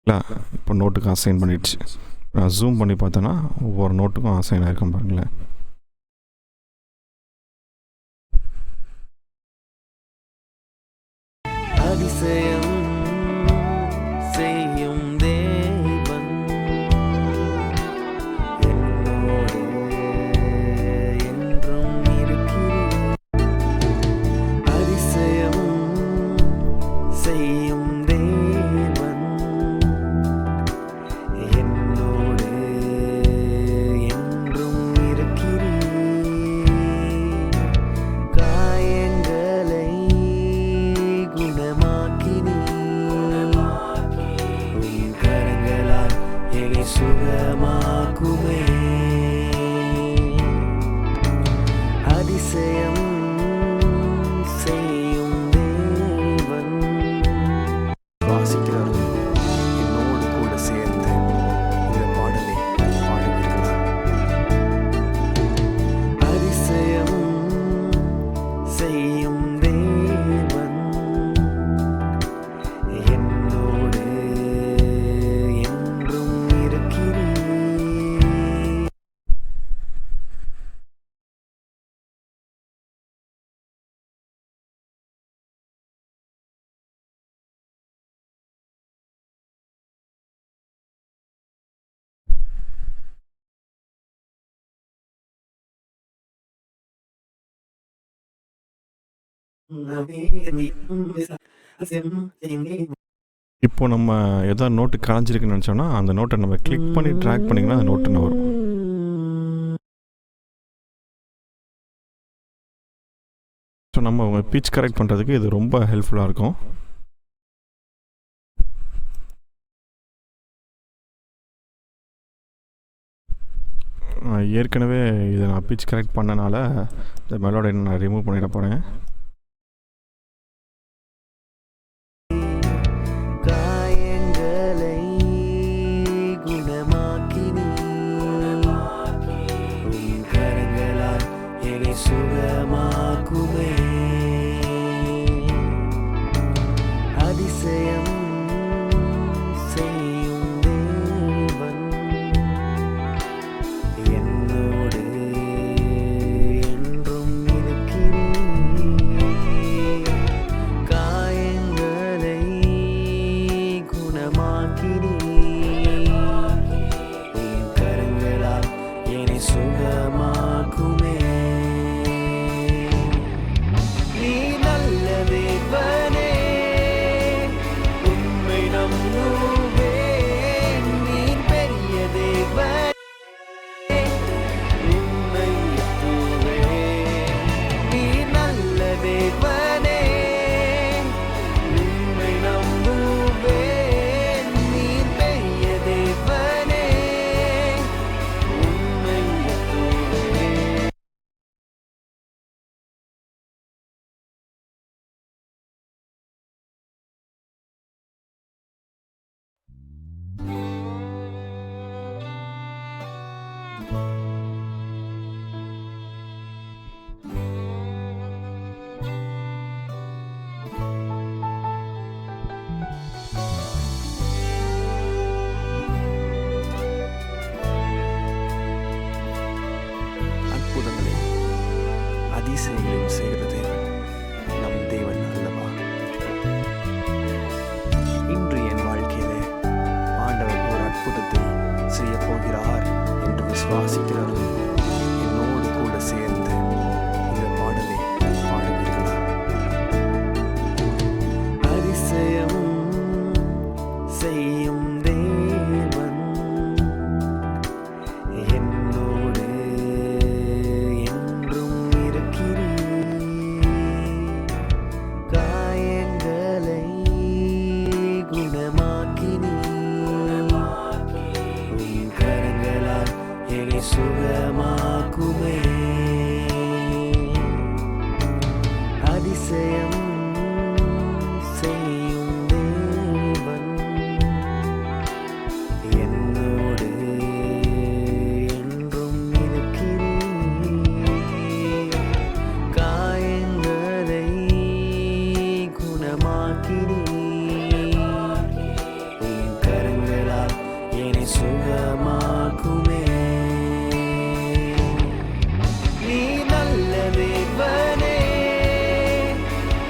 இல்லை இப்போ நோட்டுக்கு அசைன் பண்ணிடுச்சு. நான் ஜூம் பண்ணி பார்த்தேன்னா ஒவ்வொரு நோட்டுக்கும் அசைன் ஆகிருக்கும் பாருங்களேன். அதிசயம் செய்யும் தேவன் என்னோடு என்றும் இருக்கிறீர். அதிசயம் செய்யும் தேவன் என்னோடு என்றும் இருக்கிறீர். காயங்களை இப்போ நம்ம எதாவது நோட்டு கலைஞ்சிருக்குன்னு நினச்சோன்னா அந்த நோட்டை நம்ம கிளிக் பண்ணி ட்ராக் பண்ணிங்கன்னா அந்த நோட்டுன்னு வரும். ஸோ நம்ம பிச் கரெக்ட் பண்ணுறதுக்கு இது ரொம்ப ஹெல்ப்ஃபுல்லாக இருக்கும். ஏற்கனவே இதை நான் பிச் கரெக்ட் பண்ணனால இந்த மெலோடியை நான் ரிமூவ் பண்ணிட போகிறேன். காயங்களை குணமாக்கினி உன் கரங்களால் என்னை சுகமாக்குமே. அதிசயம் செய்யும் தேவன் என்னோடு என்றும் இருக்கிறீர். காயங்களை குணமாக்கினீர் உன் கரங்களால் என்னை சுகமாக்குமே. நீ நல்ல தேவனே, உம்மை நம்புவேன். நீ பெரிய தேவன், உம்மை நம்புவேன். நீ நல்ல தேவனே, உம்மை நம்புவேன். நீ பெரிய தேவனே, உம்மை நம்புவேன். அற்புதங்களையும் அதிசயங்களையும் செய்கிற தேவன் நம் தேவன் அல்லவா? இன்று என் வாழ்க்கையிலே ஆண்டவர் ஒரு அற்புதத்தை செய்ய போகிறார் என்று விசுவாசிக்கிறவர்கள் என்னோடு கூட சேர்ந்து இந்த பாடலை பாடுவீர்களா? அதிசயம் செய்யும் தேவன் என்னோடு என்றும் இருக்கிறீர். காயங்களை குணமாக்கினீர் உன் கரங்களால் என்னை சுகமாக்குமே. அதிசயம் செய்யும் தேவன் என்னோடு என்றும் இருக்கிறீர். காயங்களை குணமாக்கினீர் உன் கரங்களால் என்னை சுகமாக்குமே. நீ நல்ல தேவனே,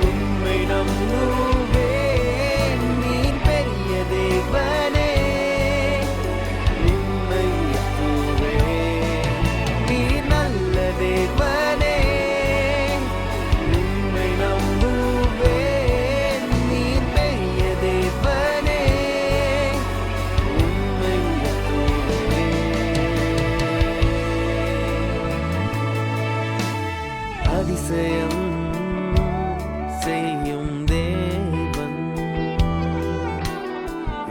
உம்மை நம்புவேன். நீ பெரிய தேவனே, உம்மை நம்புவேன். நீ நல்ல தேவனே, உம்மை நம்புவேன். நீ பெரிய தேவனே, உம்மை நம்புவேன். அதிசயம் செய்யும் தேவன்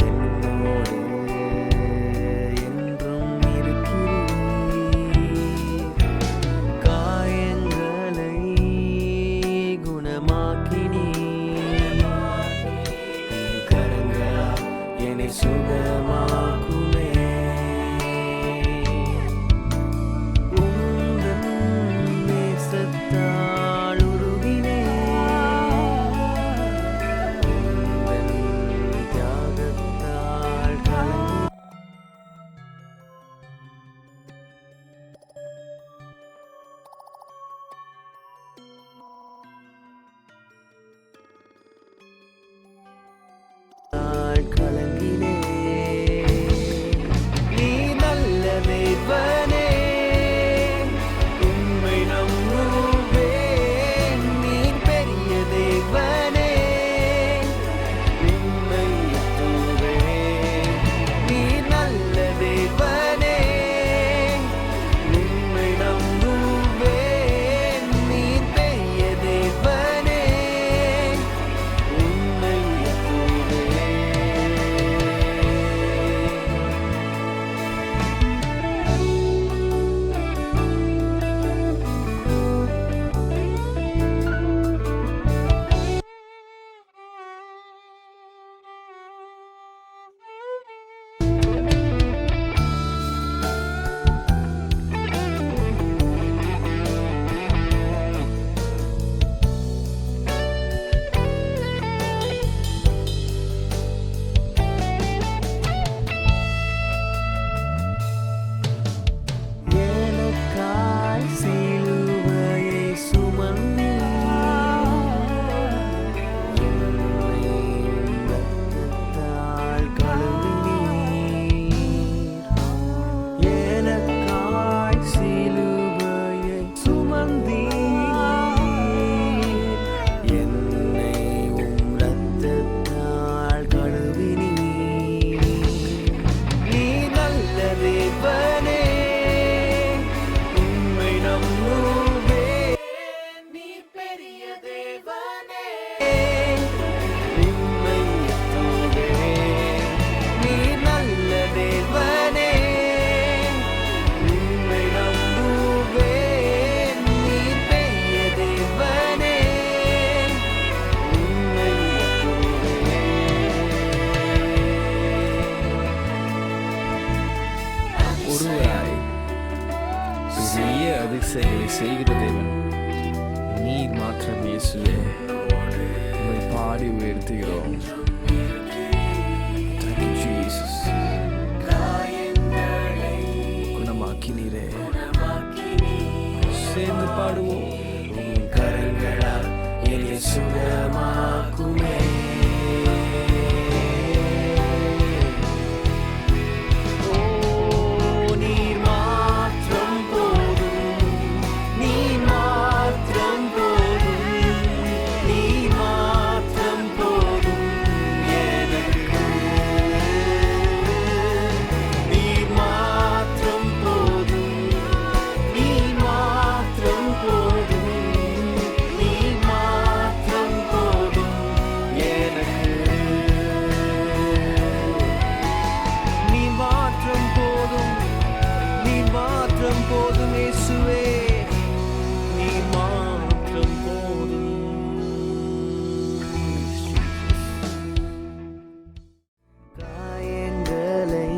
என்னோடு என்றும் இருக்கிறீர். காயங்களை குணமாக்கினீர் உன் கரங்களால் என்னை சுகமாக்குமே. உந்தன் நேசத்தால் உருகினேன். உந்தன் தியாகத்தால் கலங்கினேன். கலங்கினேன். அதிசயங்களை செய்கிற தேவன் நீர் மாத்திரம் இயேசுவே. உம்மை பாடி உயர்த்துகிறோம். Thank you, Jesus. குணமாக்கினீரே. சேர்ந்து பாடுவோம். உம் கரங்களால் என்னை சுகமாக்குமே. ஓ, நீர் மாத்திரம் போதும், நீர் மாத்திரம் போதும், நீர் மாத்திரம் போதும் எனக்கு. நீர் மாத்திரம் போதும், நீர் மாத்திரம் போதும், நீர் மாத்திரம் போதும் எனக்கு. நீர் மாத்திரம் போதும், நீர் மாத்திரம் போதும் இயேசுவே. நீர் மாத்திரம் போதும். காயங்களை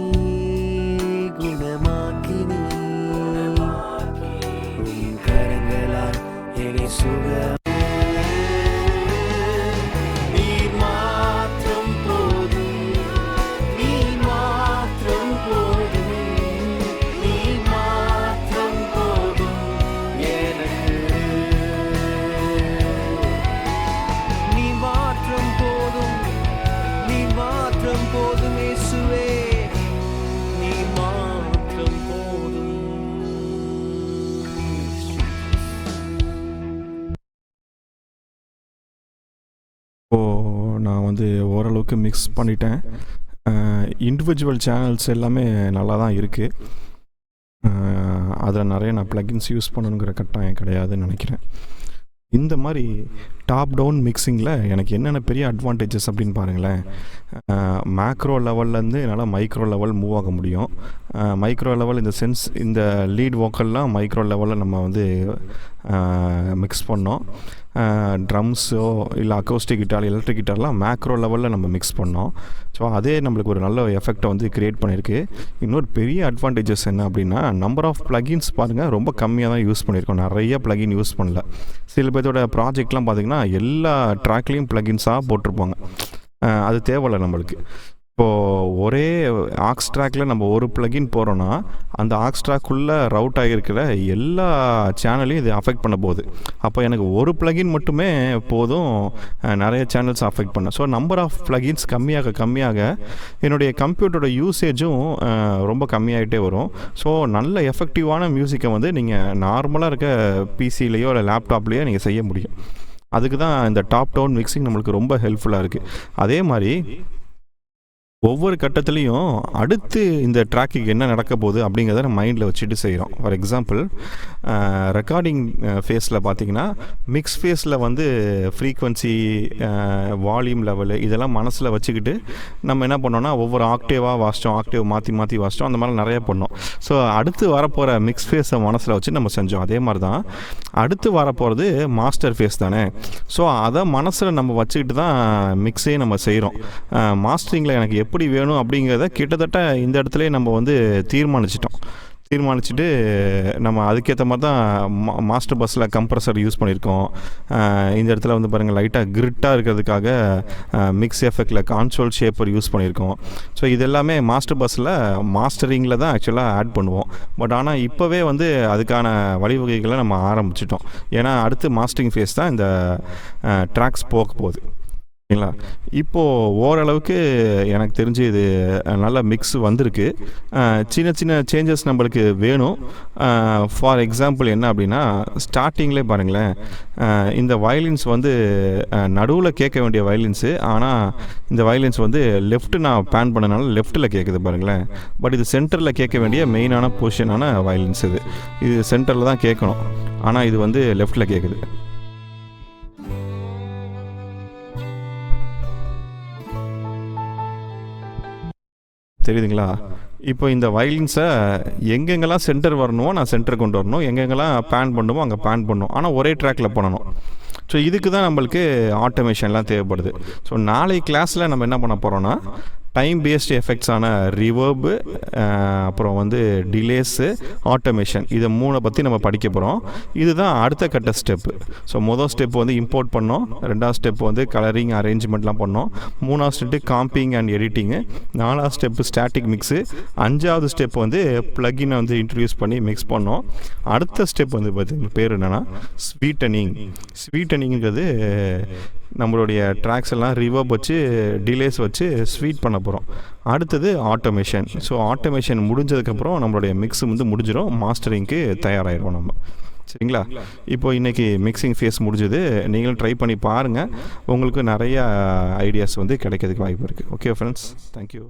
குணமாக்கினீர். உம் கரங்களால் என்னை சுகம். நீர் மாத்திரம் போதும், நீர் மாத்திரம் போதும், நீர் மாத்திரம் போதும் எனக்கு. நீர் மாத்திரம் போதும், நீர் மாத்திரம் போதும் இயேசுவே. நீர் மாத்திரம் போதும். இப்போது நான் வந்து ஓரளவுக்கு மிக்ஸ் பண்ணிட்டேன். இண்டிவிஜுவல் சேனல்ஸ் எல்லாமே நல்லா தான் இருக்குது. அதில் நிறைய நான் ப்ளகின்ஸ் யூஸ் பண்ணணுங்கிற கட்டாயம் கிடையாதுன்னு நினைக்கிறேன். இந்த மாதிரி டாப் டவுன் மிக்சிங்கில் எனக்கு என்னென்ன பெரிய அட்வான்டேஜஸ் அப்படின்னு பாருங்களேன். மேக்ரோ லெவல்லேருந்து என்னால் மைக்ரோ லெவல் மூவ் ஆக முடியும். மைக்ரோ லெவல் இந்த சென்ஸ், இந்த லீட் வோக்கல்லாம் மைக்ரோ லெவலில் நம்ம வந்து மிக்ஸ் பண்ணோம். ட்ரம்ஸோ இல்லை அக்கோஸ்டிக் கிட்டார், எலக்ட்ரிக் கிட்டார்லாம் மேக்ரோ லெவலில் நம்ம மிக்ஸ் பண்ணோம். ஸோ அதே நம்மளுக்கு ஒரு நல்ல எஃபெக்டை வந்து க்ரியேட் பண்ணியிருக்கு. இன்னொரு பெரிய அட்வான்டேஜஸ் என்ன அப்படின்னா, நம்பர் ஆஃப் ப்ளகின்ஸ் பாருங்கள் ரொம்ப கம்மியாக தான் யூஸ் பண்ணியிருக்கோம். நிறைய ப்ளகின் யூஸ் பண்ணல. சில பேர்த்தோட ப்ராஜெக்ட்லாம் பார்த்திங்கன்னா எல்லா ட்ராக்லேயும் ப்ளகின்ஸாக போட்டிருப்பாங்க. அது தேவையில்லை நம்மளுக்கு. இப்போது ஒரே ஆக்ஸ் ட்ராக்கில் நம்ம ஒரு ப்ளகின் போகிறோன்னா அந்த ஆக்ஸ் ட்ராக்குள்ளே ரவுட் ஆகியிருக்கிற எல்லா சேனலையும் இது அஃபெக்ட் பண்ண போகுது. அப்போ எனக்கு ஒரு ப்ளகின் மட்டுமே போதும் நிறைய சேனல்ஸ் அஃபெக்ட் பண்ண. ஸோ நம்பர் ஆஃப் ப்ளகின்ஸ் கம்மியாக கம்மியாக என்னுடைய கம்ப்யூட்டரோட யூசேஜும் ரொம்ப கம்மியாகிட்டே வரும். ஸோ நல்ல எஃபெக்டிவான மியூசிக்கை வந்து நீங்கள் நார்மலாக இருக்க பிசிலேயோ இல்லை லேப்டாப்லேயோ நீங்கள் செய்ய முடியும். அதுக்கு தான் இந்த டாப் டவுன் மிக்சிங் நம்மளுக்கு ரொம்ப ஹெல்ப்ஃபுல்லாக இருக்குது. அதே மாதிரி ஒவ்வொரு கட்டத்துலேயும் அடுத்து இந்த ட்ராக்குக்கு என்ன நடக்க போகுது அப்படிங்கிறத நம்ம மைண்டில் வச்சுட்டு செய்கிறோம். ஃபார் எக்ஸாம்பிள், ரெக்கார்டிங் ஃபேஸில் பார்த்திங்கன்னா மிக்ஸ் ஃபேஸில் வந்து ஃப்ரீக்வன்சி, வால்யூம் லெவலு இதெல்லாம் மனசில் வச்சுக்கிட்டு நம்ம என்ன பண்ணோன்னா ஒவ்வொரு ஆக்டேவாக வாசித்தோம், ஆக்டேவ் மாற்றி மாற்றி வாசித்தோம், அந்த மாதிரி நிறைய பண்ணோம். ஸோ அடுத்து வரப்போகிற மிக்ஸ் ஃபேஸை மனசில் வச்சு நம்ம செஞ்சோம். அதே மாதிரி தான் அடுத்து வரப்போகிறது மாஸ்டர் ஃபேஸ் தானே. ஸோ அதை மனசில் நம்ம வச்சுக்கிட்டு தான் மிக்ஸே நம்ம செய்கிறோம். மாஸ்டரிங்கில் எனக்கு எப்படி வேணும் அப்படிங்கிறத கிட்டத்தட்ட இந்த இடத்துல நம்ம வந்து தீர்மானிச்சுட்டு நம்ம அதுக்கேற்ற மாதிரி தான் மாஸ்டர் பஸ்ஸில் கம்ப்ரஸர் யூஸ் பண்ணியிருக்கோம். இந்த இடத்துல வந்து பாருங்கள் லைட்டாக கிரிட்டாக இருக்கிறதுக்காக மிக்ஸ் எஃபெக்டில் கான்சோல் ஷேப்பர் யூஸ் பண்ணியிருக்கோம். ஸோ இது எல்லாமே மாஸ்டர் பஸ்ஸில் மாஸ்டரிங்கில் தான் ஆக்சுவலாக ஆட் பண்ணுவோம். பட் ஆனால் இப்போவே வந்து அதுக்கான வழிவகைகளை நம்ம ஆரம்பிச்சிட்டோம். ஏன்னா அடுத்து மாஸ்டரிங் ஃபேஸ் தான் இந்த ட்ராக்ஸ் போக போகுது. சரிங்களா? இப்போது ஓரளவுக்கு எனக்கு தெரிஞ்சு இது நல்ல மிக்ஸ் வந்திருக்கு. சின்ன சின்ன சேஞ்சஸ் நம்மளுக்கு வேணும். ஃபார் எக்ஸாம்பிள் என்ன அப்படின்னா, ஸ்டார்டிங்லேயே பாருங்களேன், இந்த வயலின்ஸ் வந்து நடுவில் கேட்க வேண்டிய வயலின்ஸு, ஆனால் இந்த வயலின்ஸ் வந்து லெஃப்ட்டு நான் பேன் பண்ணனால லெஃப்ட்டில் கேட்குது பாருங்களேன். பட் இது சென்டரில் கேட்க வேண்டிய மெயினான பொசிஷனான வயலின்ஸ். இது சென்டரில் தான் கேட்கணும், ஆனால் இது வந்து லெஃப்ட்டில் கேட்குது. தெரியுதுங்களா? இப்போ இந்த வயலின்ஸை எங்கெங்கெல்லாம் சென்டர் வரணுமோ நான் சென்டர் கொண்டு வரணும், எங்கெங்கெல்லாம் பேன் பண்ணுமோ அங்கே பேன் பண்ணணும், ஆனால் ஒரே ட்ராக்கில் பண்ணணும். ஸோ இதுக்கு தான் நம்மளுக்கு ஆட்டோமேஷன்லாம் தேவைப்படுது. ஸோ நாளை கிளாஸில் நம்ம என்ன பண்ண போகிறோன்னா, டைம் பேஸ்டு எஃபெக்ட்ஸான ரிவர்பு, அப்புறம் வந்து டிலேஸு, ஆட்டோமேஷன், இதை 3 பற்றி நம்ம படிக்க போகிறோம். இதுதான் அடுத்த கட்ட ஸ்டெப்பு. ஸோ மொதல் ஸ்டெப் வந்து இம்போர்ட் பண்ணோம், 2வது ஸ்டெப் வந்து கலரிங் அரேஞ்ச்மெண்ட்லாம் பண்ணோம், 3வது ஸ்டெப்பு காம்பிங் அண்ட் எடிட்டிங்கு, 4வது ஸ்டெப்பு ஸ்டாட்டிக் மிக்ஸு, 5வது ஸ்டெப் வந்து ப்ளக்கினை வந்து இன்ட்ரடியூஸ் பண்ணி மிக்ஸ் பண்ணோம். அடுத்த ஸ்டெப் வந்து பார்த்திங்கன்னா பேர் என்னென்னா ஸ்வீட்டனிங். ஸ்வீட்டனிங்கிறது நம்மளுடைய ட்ராக்ஸ் எல்லாம் ரிவர்ப் வச்சு டிலேஸ் வச்சு ஸ்வீட் பண்ண போகிறோம். அடுத்தது ஆட்டோமேஷன். ஸோ ஆட்டோமேஷன் முடிஞ்சதுக்கப்புறம் நம்மளுடைய மிக்ஸ் வந்து முடிஞ்சிடும், மாஸ்டரிங்க்கு தயாராகிடுவோம் நம்ம. சரிங்களா? இப்போ இன்றைக்கி மிக்சிங் ஃபேஸ் முடிஞ்சது. நீங்களும் ட்ரை பண்ணி பாருங்கள், உங்களுக்கு நிறைய ஐடியாஸ் வந்து கிடைக்கிறதுக்கு வாய்ப்பு இருக்குது. Okay friends, thank you.